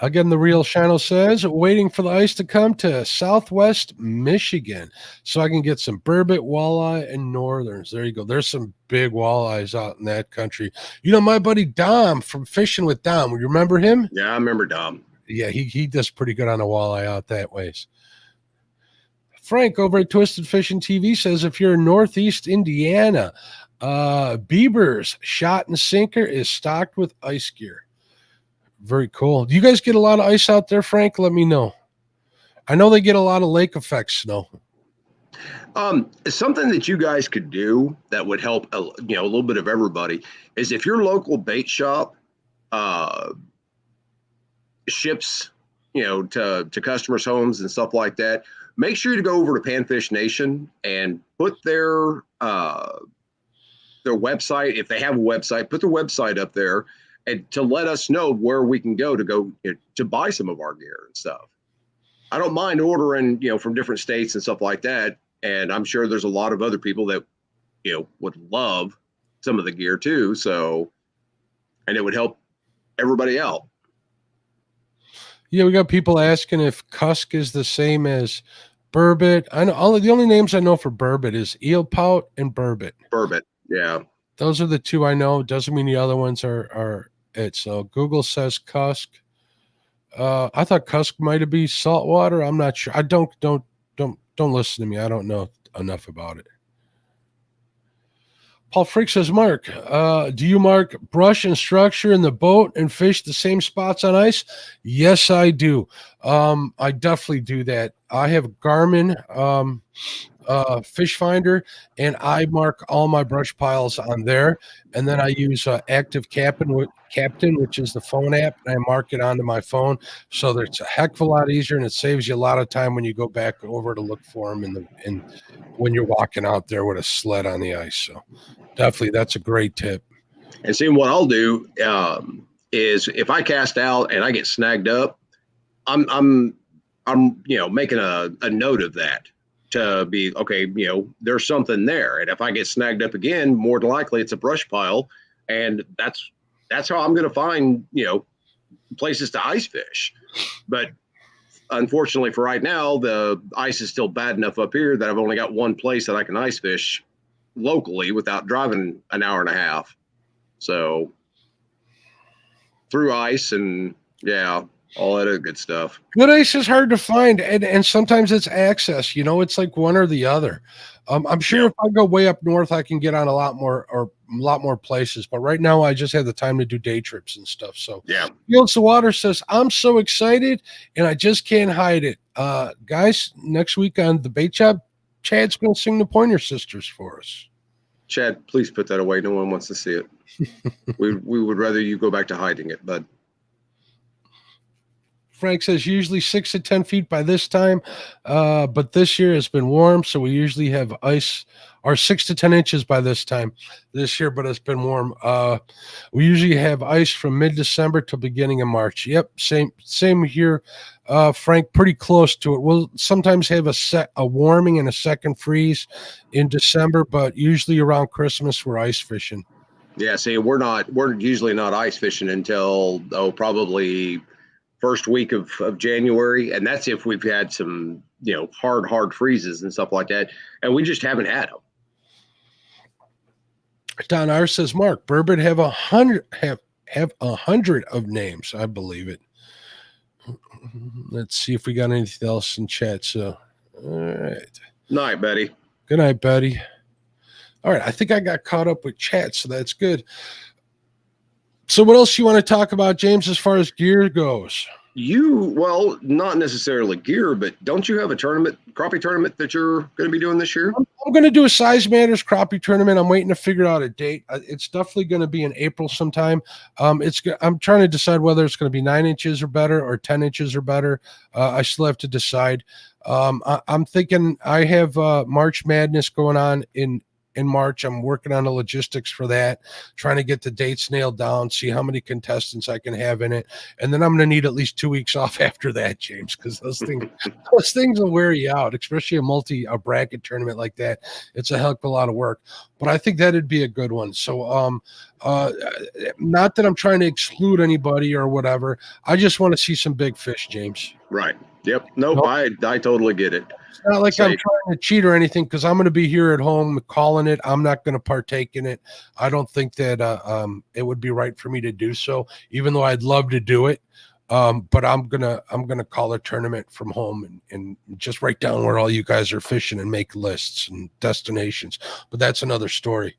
Again, the Real Shino says, waiting for the ice to come to Southwest Michigan so I can get some burbot, walleye, and northerns. There you go. There's some big walleyes out in that country. My buddy Dom from Fishing with Dom. You remember him? Yeah, I remember Dom. Yeah, he does pretty good on a walleye out that ways. Frank over at Twisted Fishing TV says, if you're in Northeast Indiana, Bieber's Shot and Sinker is stocked with ice gear. Very cool. Do you guys get a lot of ice out there, Frank? Let me know. I know they get a lot of lake effect snow. Something that you guys could do that would help, a little bit of everybody is if your local bait shop ships, to customers' homes and stuff like that, make sure to go over to Panfish Nation and put their website, if they have a website, put their website up there and to let us know where we can go to buy some of our gear and stuff. I don't mind ordering, from different states and stuff like that. And I'm sure there's a lot of other people that, would love some of the gear too. So, and it would help everybody out. Yeah, we got people asking if cusk is the same as burbot. I know the only names I know for burbot is eel pout and burbot. Burbot, yeah. Those are the two I know. Doesn't mean the other ones are it. So Google says cusk. I thought cusk might have been saltwater. I'm not sure. I don't listen to me. I don't know enough about it. Paul Frick says, Mark, do you mark brush and structure in the boat and fish the same spots on ice? Yes, I do. I definitely do that. I have Garmin fish finder, and I mark all my brush piles on there. And then I use Active Captain, which is the phone app, and I mark it onto my phone. So it's a heck of a lot easier, and it saves you a lot of time when you go back over to look for them and when you're walking out there with a sled on the ice. So definitely, that's a great tip. And see, what I'll do is if I cast out and I get snagged up, I'm making a note of that to be okay. There's something there, and if I get snagged up again, more than likely it's a brush pile, and that's how I'm going to find places to ice fish. But unfortunately for right now, the ice is still bad enough up here that I've only got one place that I can ice fish locally without driving an hour and a half. So through ice and all that other good stuff. Good ice is hard to find, and sometimes it's access. It's like one or the other. I'm sure if I go way up north, I can get on a lot more places. But right now, I just have the time to do day trips and stuff. So Fields the Water says, I'm so excited, and I just can't hide it. Guys, next week on the Bait Shop, Chad's going to sing the Pointer Sisters for us. Chad, please put that away. No one wants to see it. we would rather you go back to hiding it, but. Frank says usually 6 to 10 feet by this time, but this year it's been warm, so we usually have ice or 6 to 10 inches by this time this year, but it's been warm. We usually have ice from mid-December to beginning of March. Yep, same here, Frank, pretty close to it. We'll sometimes have a warming and a second freeze in December, but usually around Christmas we're ice fishing. Yeah, see, we're usually not ice fishing until probably first week of January, and that's if we've had some hard freezes and stuff like that, and we just haven't had them. Don R says, Mark, burbot have 100 of names. I believe it. Let's see if we got anything else in chat. So all right, night, Betty. Good night, Betty. All right, I think I got caught up with chat, so that's good. So what else you want to talk about, James, as far as gear goes? Well, not necessarily gear, but don't you have a crappie tournament that you're going to be doing this year? I'm going to do a Size Matters crappie tournament. I'm waiting to figure out a date. It's definitely going to be in April sometime. I'm trying to decide whether it's going to be 9 inches or better or 10 inches or better. I still have to decide. I'm thinking I have March Madness going on in March. I'm working on the logistics for that, trying to get the dates nailed down, see how many contestants I can have in it. And then I'm going to need at least 2 weeks off after that, James, because those things will wear you out, especially a bracket tournament like that. It's a hell of a lot of work, but I think that'd be a good one. So, not that I'm trying to exclude anybody or whatever. I just want to see some big fish, James. Right. Yep. Nope. I totally get it. It's not like I'm trying to cheat or anything, because I'm going to be here at home calling it. I'm not going to partake in it. I don't think that it would be right for me to do so, even though I'd love to do it. But I'm gonna call a tournament from home and just write down where all you guys are fishing and make lists and destinations. But that's another story.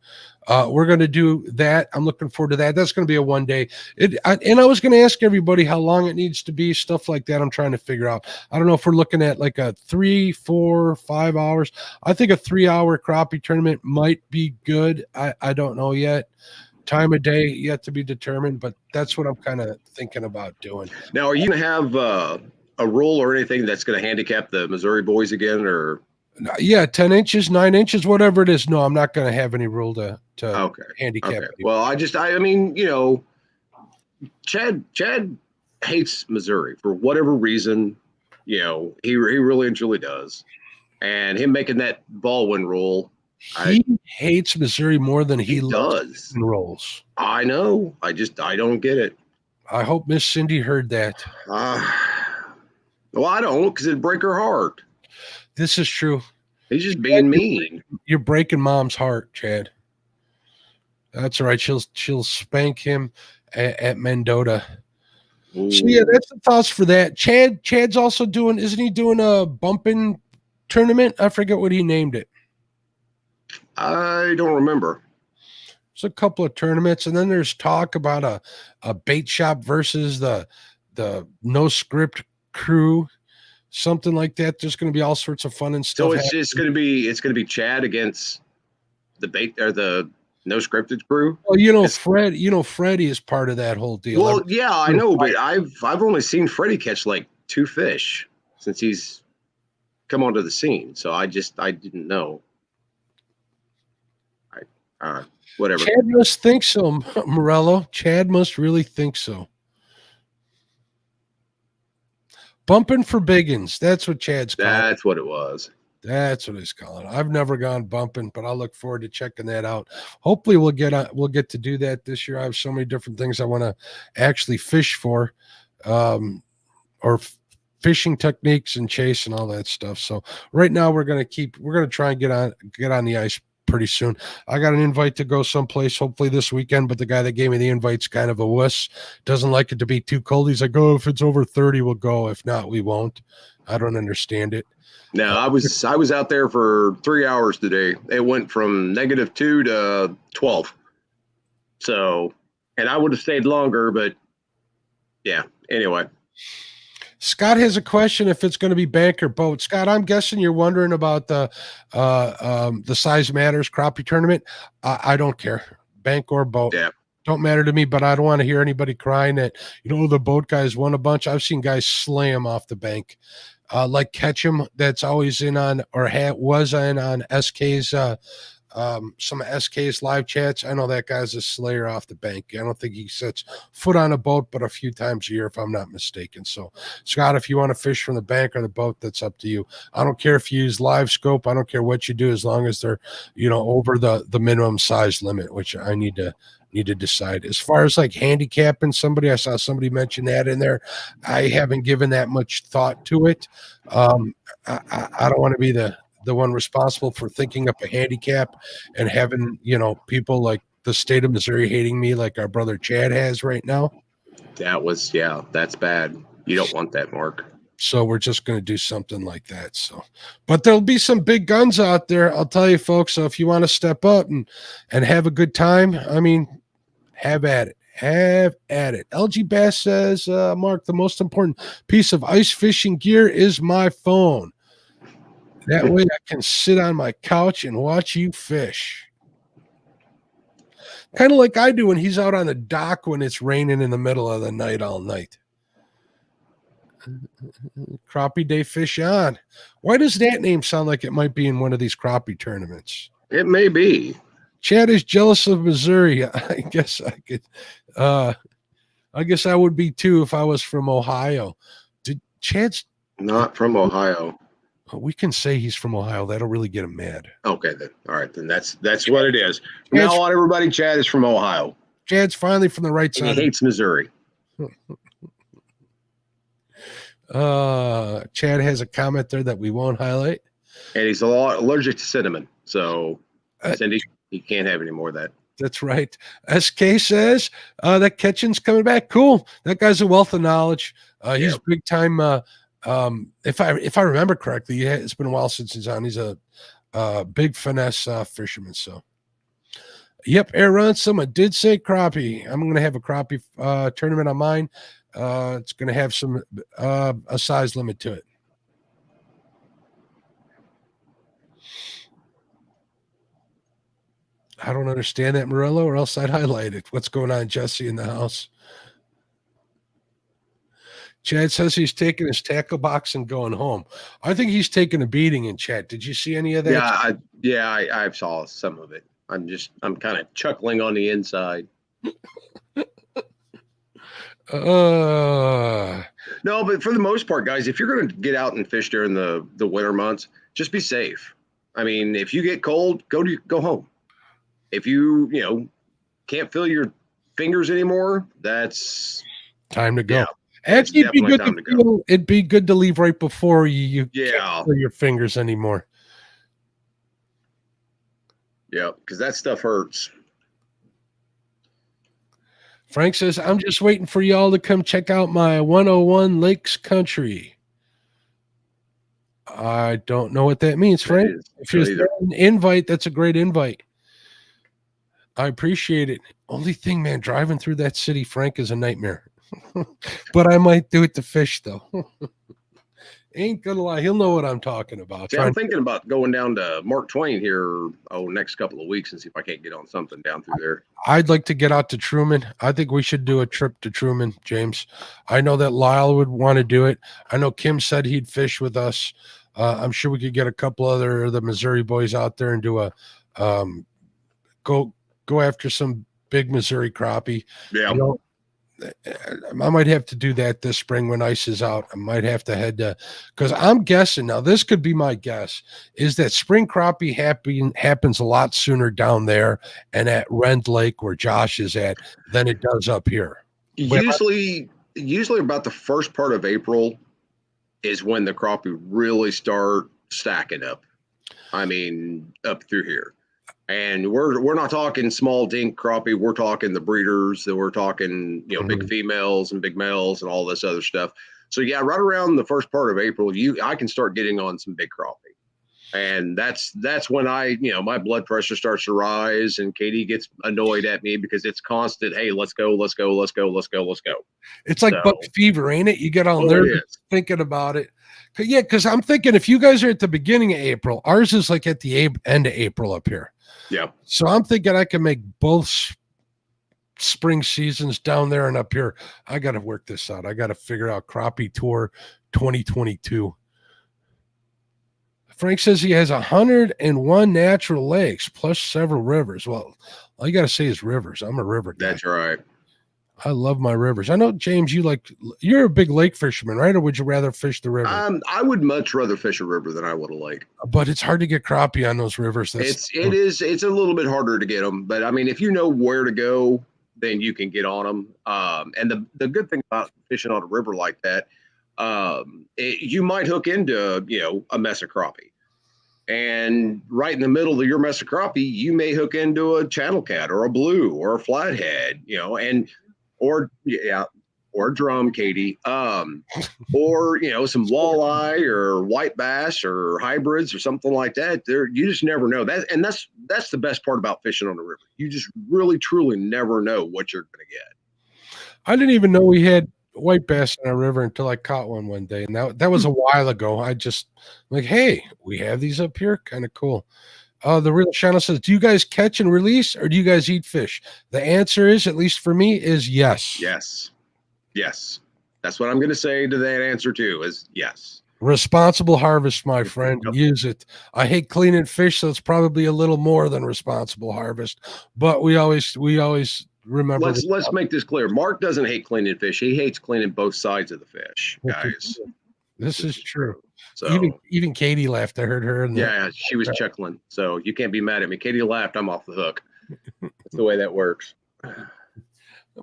We're gonna do that. I'm looking forward to that. That's gonna be a 1 day. And I was gonna ask everybody how long it needs to be, stuff like that. I'm trying to figure out. I don't know if we're looking at like a 3, 4, 5 hours. I think a 3-hour crappie tournament might be good. I don't know yet. Time of day yet to be determined, but that's what I'm kind of thinking about doing. Now, are you going to have a rule or anything that's going to handicap the Missouri boys again, or? Yeah, 10 inches, 9 inches, whatever it is. No, I'm not going to have any rule to Okay. handicap. Okay. Well, I mean, you know, Chad hates Missouri for whatever reason. You know, he really and truly does. And him making that Baldwin rule, he hates Missouri more than he does rolls. I know. I don't get it. I hope Miss Cindy heard that. Well, I don't, because it'd break her heart. This is true. He's just being mean. You're breaking Mom's heart, Chad. That's all right. She'll spank him at Mendota. Ooh. So yeah, that's the thoughts for that. Chad's also doing. Isn't he doing a bumping tournament? I forget what he named it. I don't remember. There's a couple of tournaments, and then there's talk about a bait shop versus the no script crew, something like that. There's going to be all sorts of fun and stuff. So it's going to be Chad against the bait or the no scripted crew. Well, Freddie is part of that whole deal. Well, yeah, I know, but I've only seen Freddie catch like 2 fish since he's come onto the scene. So I didn't know. Whatever. Chad must think so, Morello. Chad must really think so. Bumping for biggins. That's what Chad's calling. That's what it was. That's what he's calling. I've never gone bumping, but I'll look forward to checking that out. Hopefully we'll get to do that this year. I have so many different things I want to actually fish for, or fishing techniques and chase and all that stuff. So right now we're going to try and get on the ice pretty soon. I got an invite to go someplace, hopefully this weekend, but the guy that gave me the invite's kind of a wuss. Doesn't like it to be too cold. He's like, oh, if it's over 30, we'll go. If not, we won't. I don't understand it. No, I was out there for 3 hours today. It went from -2 to 12. So, and I would have stayed longer, but yeah, anyway. Scott has a question if it's going to be bank or boat. Scott, I'm guessing you're wondering about the Size Matters crappie tournament. I don't care, bank or boat. Yeah. Don't matter to me, but I don't want to hear anybody crying that, the boat guys won a bunch. I've seen guys slam off the bank. Like Ketchum, that's always in on, or was in on SK's, some of SK's live chats. I know that guy's a slayer off the bank. I don't think he sets foot on a boat but a few times a year, if I'm not mistaken. So, Scott, if you want to fish from the bank or the boat, that's up to you. I don't care if you use live scope. I don't care what you do, as long as they're, over the minimum size limit, which I need to decide. As far as like handicapping somebody, I saw somebody mention that in there. I haven't given that much thought to it. I don't want to be the one responsible for thinking up a handicap and having, people like the state of Missouri hating me like our brother Chad has right now. That's bad. You don't want that, Mark. So we're just going to do something like that. So, but there'll be some big guns out there, I'll tell you folks. So if you want to step up and have a good time, I mean, have at it. LG Bass says, Mark, the most important piece of ice fishing gear is my phone. That way I can sit on my couch and watch you fish. Kind of like I do when he's out on the dock when it's raining in the middle of the night all night. Crappie Day Fish On. Why does that name sound like it might be in one of these crappie tournaments? It may be. Chad is jealous of Missouri. I guess I could. I guess I would be too if I was from Ohio. Chad's not from Ohio? We can say he's from Ohio. That'll really get him mad. Okay, then. All right, then that's what it is. From now on, everybody, Chad is from Ohio. Chad's finally from the right side. He hates Missouri. Chad has a comment there that we won't highlight. And he's allergic to cinnamon. So, Cindy, he can't have any more of that. That's right. SK says that Ketchen's coming back. Cool. That guy's a wealth of knowledge. He's big time. If I remember correctly, it's been a while since he's on. He's a big finesse fisherman. So, yep. Air run. Someone did say crappie. I'm going to have a crappie tournament on mine. It's going to have some a size limit to it. I don't understand that, Morello, or else I'd highlight it. What's going on, Jesse, in the house? Chad says he's taking his tackle box and going home. I think he's taking a beating in chat. Did you see any of that? I saw some of it. I'm kind of chuckling on the inside. No, but for the most part, guys, if you're going to get out and fish during the winter months, just be safe. I mean, if you get cold, go home. If you can't feel your fingers anymore, that's time to go. Yeah, actually, it'd be good to leave right before you can't feel your fingers anymore. Yeah, because that stuff hurts. Frank says, I'm just waiting for y'all to come check out my 101 Lakes Country. I don't know what that means, Frank. If there's an invite, that's a great invite. I appreciate it. Only thing, man, driving through that city, Frank, is a nightmare. But I might do it to fish, though. Ain't gonna lie. He'll know what I'm talking about. See, I'm thinking about going down to Mark Twain here next couple of weeks and see if I can't get on something down through there. I'd like to get out to Truman. I think we should do a trip to Truman, James. I know that Lyle would want to do it. I know Kim said he'd fish with us. I'm sure we could get a couple other of the Missouri boys out there and do a go after some big Missouri crappie. Yeah. I might have to do that this spring when ice is out. I might have to head to, because I'm guessing now, this could be my guess, is that spring crappie happens a lot sooner down there and at Rend Lake where Josh is at than it does up here. Usually about the first part of April is when the crappie really start stacking up. I mean, up through here. And we're not talking small dink crappie. We're talking the breeders. That we're talking, big females and big males and all this other stuff. So yeah, right around the first part of April, I can start getting on some big crappie, and that's when my blood pressure starts to rise, and Katie gets annoyed at me because it's constant. Hey, let's go. It's like buck fever, ain't it? You get all nervous thinking about it. Yeah, because I'm thinking if you guys are at the beginning of April, ours is like at the end of April up here. Yeah. So I'm thinking I can make both spring seasons down there and up here. I got to work this out. I got to figure out crappie tour 2022. Frank says he has 101 natural lakes plus several rivers. Well, all you got to say is rivers. I'm a river guy. That's right. I love my rivers. I know, James, you're a big lake fisherman, right? Or would you rather fish the river? I would much rather fish a river than I would a lake. But it's hard to get crappie on those rivers. It's a little bit harder to get them. But I mean, if you know where to go, then you can get on them. And the good thing about fishing on a river like that, you might hook into, a mess of crappie. And right in the middle of your mess of crappie, you may hook into a channel cat or a blue or a flathead, or a drum, Katie, or some walleye or white bass or hybrids or something like that. You just never know that, and that's the best part about fishing on the river. You just really truly never know what you're going to get. I didn't even know we had white bass in our river until I caught one day, and that was a while ago. I just hey, we have these up here, kind of cool. The real Shana says, do you guys catch and release or do you guys eat fish? The answer is, at least for me, is yes. Yes. That's what I'm going to say to that answer too, is yes. Responsible harvest, my friend. Yep. Use it. I hate cleaning fish, so it's probably a little more than responsible harvest. But we always remember. Let's make this clear. Mark doesn't hate cleaning fish. He hates cleaning both sides of the fish, guys. This is true. So even Katie laughed. I heard her. She was chuckling. So you can't be mad at me. Katie laughed. I'm off the hook. That's the way that works.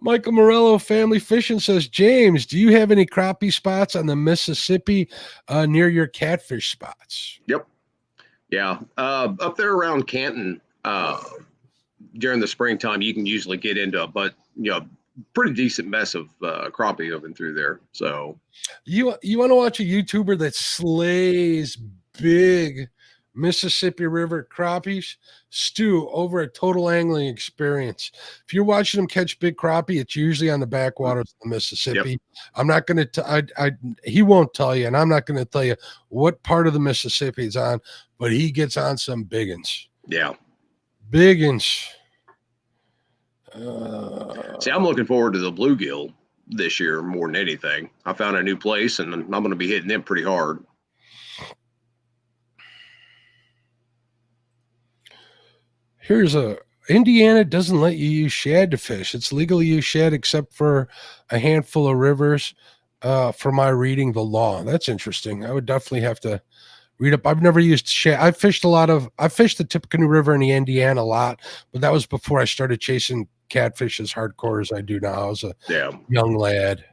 Michael Morello, Family Fishing, says, James, do you have any crappie spots on the Mississippi near your catfish spots? Yep. Yeah. Up there around Canton, during the springtime, you can usually get into pretty decent mess of crappie moving through there. So You want to watch a YouTuber that slays big Mississippi River crappies? Stu over at Total Angling Experience. If you're watching them catch big crappie, it's usually on the backwaters of the Mississippi. Yep. I'm not going to. He won't tell you, and I'm not going to tell you what part of the Mississippi it's on, but he gets on some big uns. Yeah, big uns. See, I'm looking forward to the bluegill this year more than anything. I found a new place, and I'm going to be hitting them pretty hard. Here's Indiana doesn't let you use shad to fish. It's legal to use shad except for a handful of rivers. For my reading the law, that's interesting. I would definitely have to read up. I've never used shad. I fished the Tippecanoe River in Indiana a lot, but that was before I started chasing catfish as hardcore as I do now. I was a young lad.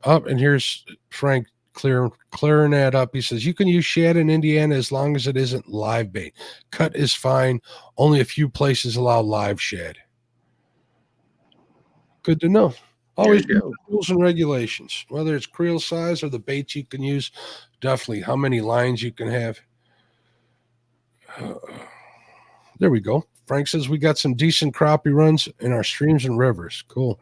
And here's Frank clearing that up. He says, you can use shad in Indiana as long as it isn't live bait. Cut is fine. Only a few places allow live shad. Good to know. Always rules and regulations, whether it's creel size or the baits you can use. Definitely how many lines you can have. There we go. Frank says we got some decent crappie runs in our streams and rivers. Cool.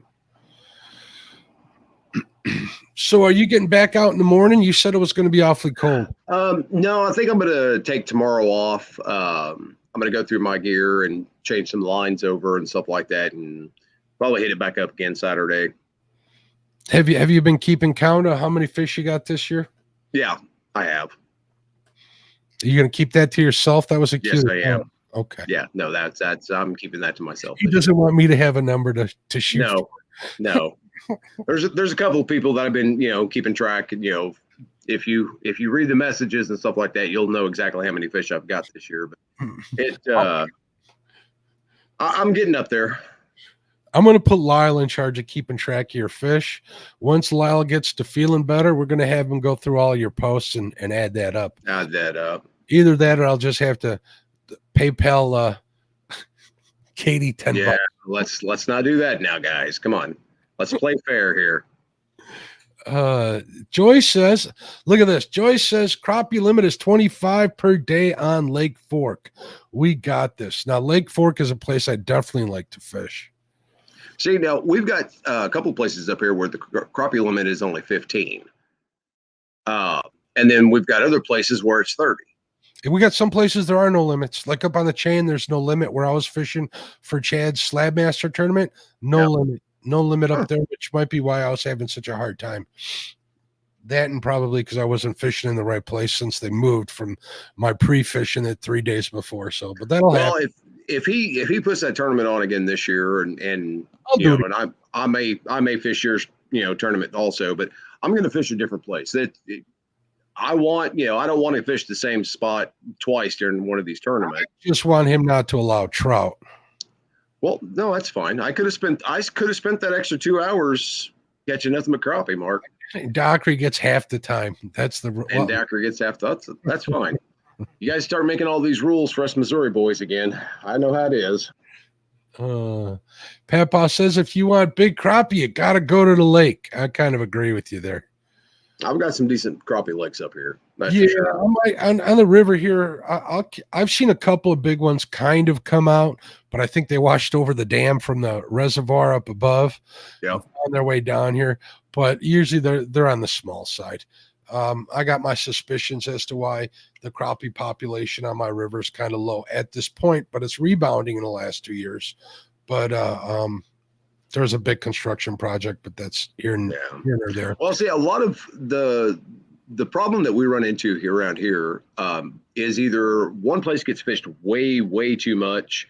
So are you getting back out in the morning? You said it was going to be awfully cold. No, I think I'm going to take tomorrow off. I'm going to go through my gear and change some lines over and stuff like that, and probably hit it back up again Saturday. Have you been keeping count of how many fish you got this year? Yeah, I have. Are you going to keep that to yourself? That was a cute. Yes, I am. Okay. Yeah, no, that's I'm keeping that to myself. He doesn't want me to have a number to shoot. No. There's a couple of people that I've been, keeping track, and if you read the messages and stuff like that, you'll know exactly how many fish I've got this year. But I'm getting up there. I'm going to put Lyle in charge of keeping track of your fish. Once Lyle gets to feeling better, we're going to have him go through all your posts and add that up. Either that, or I'll just have to PayPal Katie $10. Yeah, let's not do that now, guys. Come on, let's play fair here. Joyce says, look at this. Joyce says crappie limit is 25 per day on Lake Fork. We got this. Now, Lake Fork is a place I definitely like to fish. See, now we've got a couple places up here where the crappie limit is only 15. And then we've got other places where it's 30. And we got some places there are no limits. Like up on the chain, there's no limit. Where I was fishing for Chad's Slab Master tournament, no limit up there, which might be why I was having such a hard time. That, and probably because I wasn't fishing in the right place since they moved from my pre-fishing it 3 days before. So, but that'll happen. If he puts that tournament on again this year, and I may fish your tournament also, but I'm going to fish a different place. I don't want to fish the same spot twice during one of these tournaments. I just want him not to allow trout. Well, no, that's fine. I could have spent that extra 2 hours catching nothing but crappie, Mark. Dockery gets half the time. And Dockery gets half. That's fine. You guys start making all these rules for us Missouri boys again. I know how it is. Papa says if you want big crappie, you got to go to the lake. I kind of agree with you there. I've got some decent crappie lakes up here. Yeah, sure. On the river here, I've seen a couple of big ones kind of come out, but I think they washed over the dam from the reservoir up above. Yeah, on their way down here. But usually they're on the small side. I got my suspicions as to why the crappie population on my river is kind of low at this point, but it's rebounding in the last 2 years. But there's a big construction project, but that's here or there. Well, see, a lot of the problem that we run into around here is either one place gets fished way too much,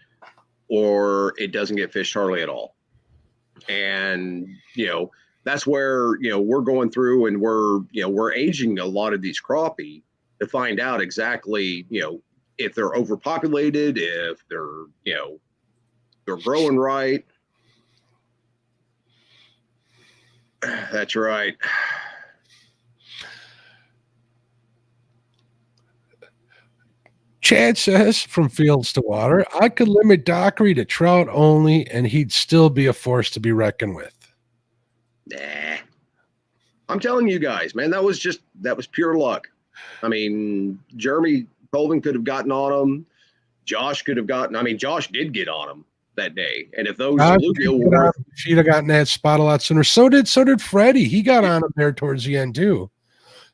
or it doesn't get fished hardly at all. And that's where we're going through and we're aging a lot of these crappie to find out exactly if they're overpopulated, if they're growing right. That's right. Chad says from fields to water, I could limit Dockery to trout only, and he'd still be a force to be reckoned with. Nah. I'm telling you guys, man, that was pure luck. I mean, Jeremy Colvin could have gotten on him. Josh could have gotten, I mean, Josh did get on him that day. And if those bluegill were worth, she'd have gotten that spot a lot sooner. So did Freddie. He got on him there towards the end too.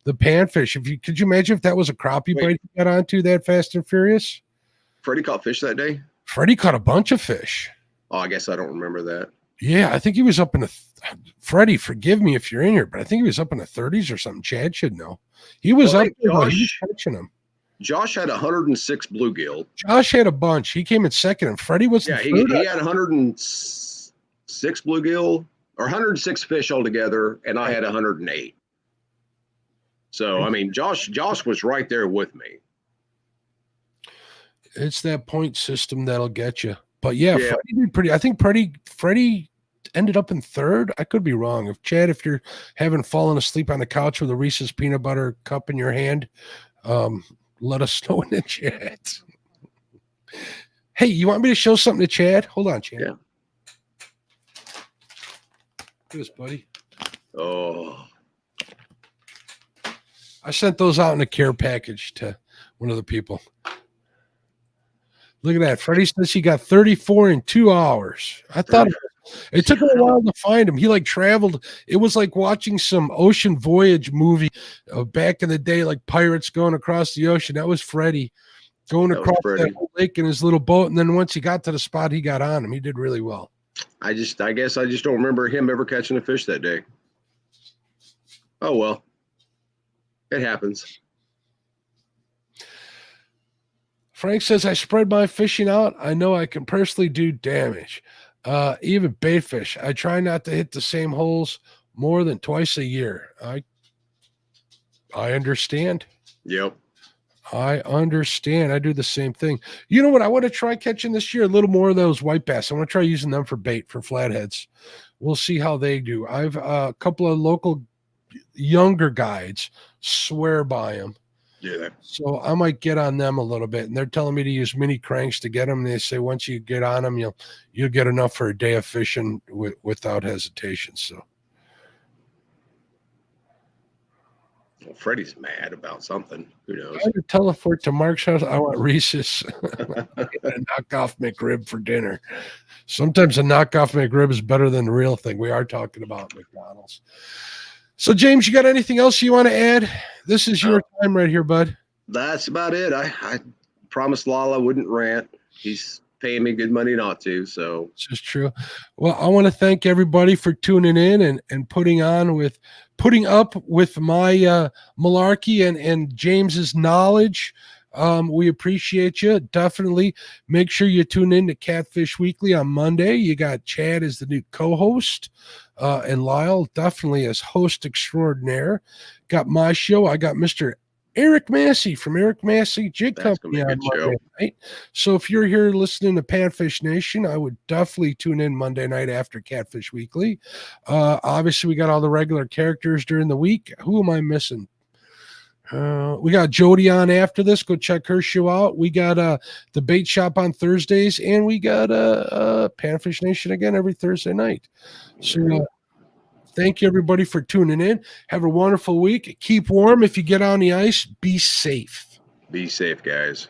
The panfish. Could you imagine if that was a crappie bite he got onto that fast and furious? Freddie caught fish that day? Freddie caught a bunch of fish. Oh, I guess I don't remember that. Yeah, I think he was up in the Freddie, forgive me if you're in here, but I think he was up in the 30s or something. Chad should know. He was up there, he was catching them. Josh had 106 bluegill. Josh had a bunch. He came in second, and Freddie was he had 106 bluegill or 106 fish altogether, and I had 108. So I mean, Josh was right there with me. It's that point system that'll get you. But yeah. Freddie did pretty. I think Freddie ended up in third. I could be wrong. If you're having fallen asleep on the couch with a Reese's peanut butter cup in your hand, let us know in the chat. Hey, you want me to show something to Chad? Hold on, Chad. Yeah. Look at this, buddy. Oh. I sent those out in a care package to one of the people. Look at that. Freddie says he got 34 in 2 hours. I thought it took him a while to find him. He like traveled. It was like watching some ocean voyage movie back in the day, like pirates going across the ocean. That was Freddie going across that whole lake in his little boat. And then once he got to the spot, he got on him. He did really well. I guess I just don't remember him ever catching a fish that day. Oh, well, it happens. Frank says, I spread my fishing out. I know I can personally do damage. Even bait fish. I try not to hit the same holes more than twice a year. I understand. Yep. I understand. I do the same thing. You know what? I want to try catching this year a little more of those white bass. I want to try using them for bait for flatheads. We'll see how they do. I've a couple of local younger guides swear by them. Yeah. So I might get on them a little bit, and they're telling me to use mini cranks to get them. And they say once you get on them, you'll get enough for a day of fishing without hesitation. So, well, Freddie's mad about something. Who knows? I could teleport to Mark's house. I want Reese's a knockoff McRib for dinner. Sometimes a knockoff McRib is better than the real thing. We are talking about McDonald's. So, James, you got anything else you want to add? This is your time right here, bud. That's about it. I promised Lyle I wouldn't rant. He's paying me good money not to. So this is true. Well, I want to thank everybody for tuning in and putting up with my malarkey and James's knowledge. We appreciate you. Definitely make sure you tune in to Catfish Weekly on Monday. You got Chad as the new co-host, and Lyle definitely as host extraordinaire. Got my show. I got Mr. Eric Massey from Eric Massey Jig Company on Monday night. So if you're here listening to Panfish Nation, I would definitely tune in Monday night after Catfish Weekly. Obviously, we got all the regular characters during the week. Who am I missing? We got Jody on after this. Go check her show out. We got the bait shop on Thursdays, and we got Panfish Nation again every Thursday night. So thank you everybody for tuning in. Have a wonderful week. Keep warm. If you get on the ice, be safe. Be safe, guys.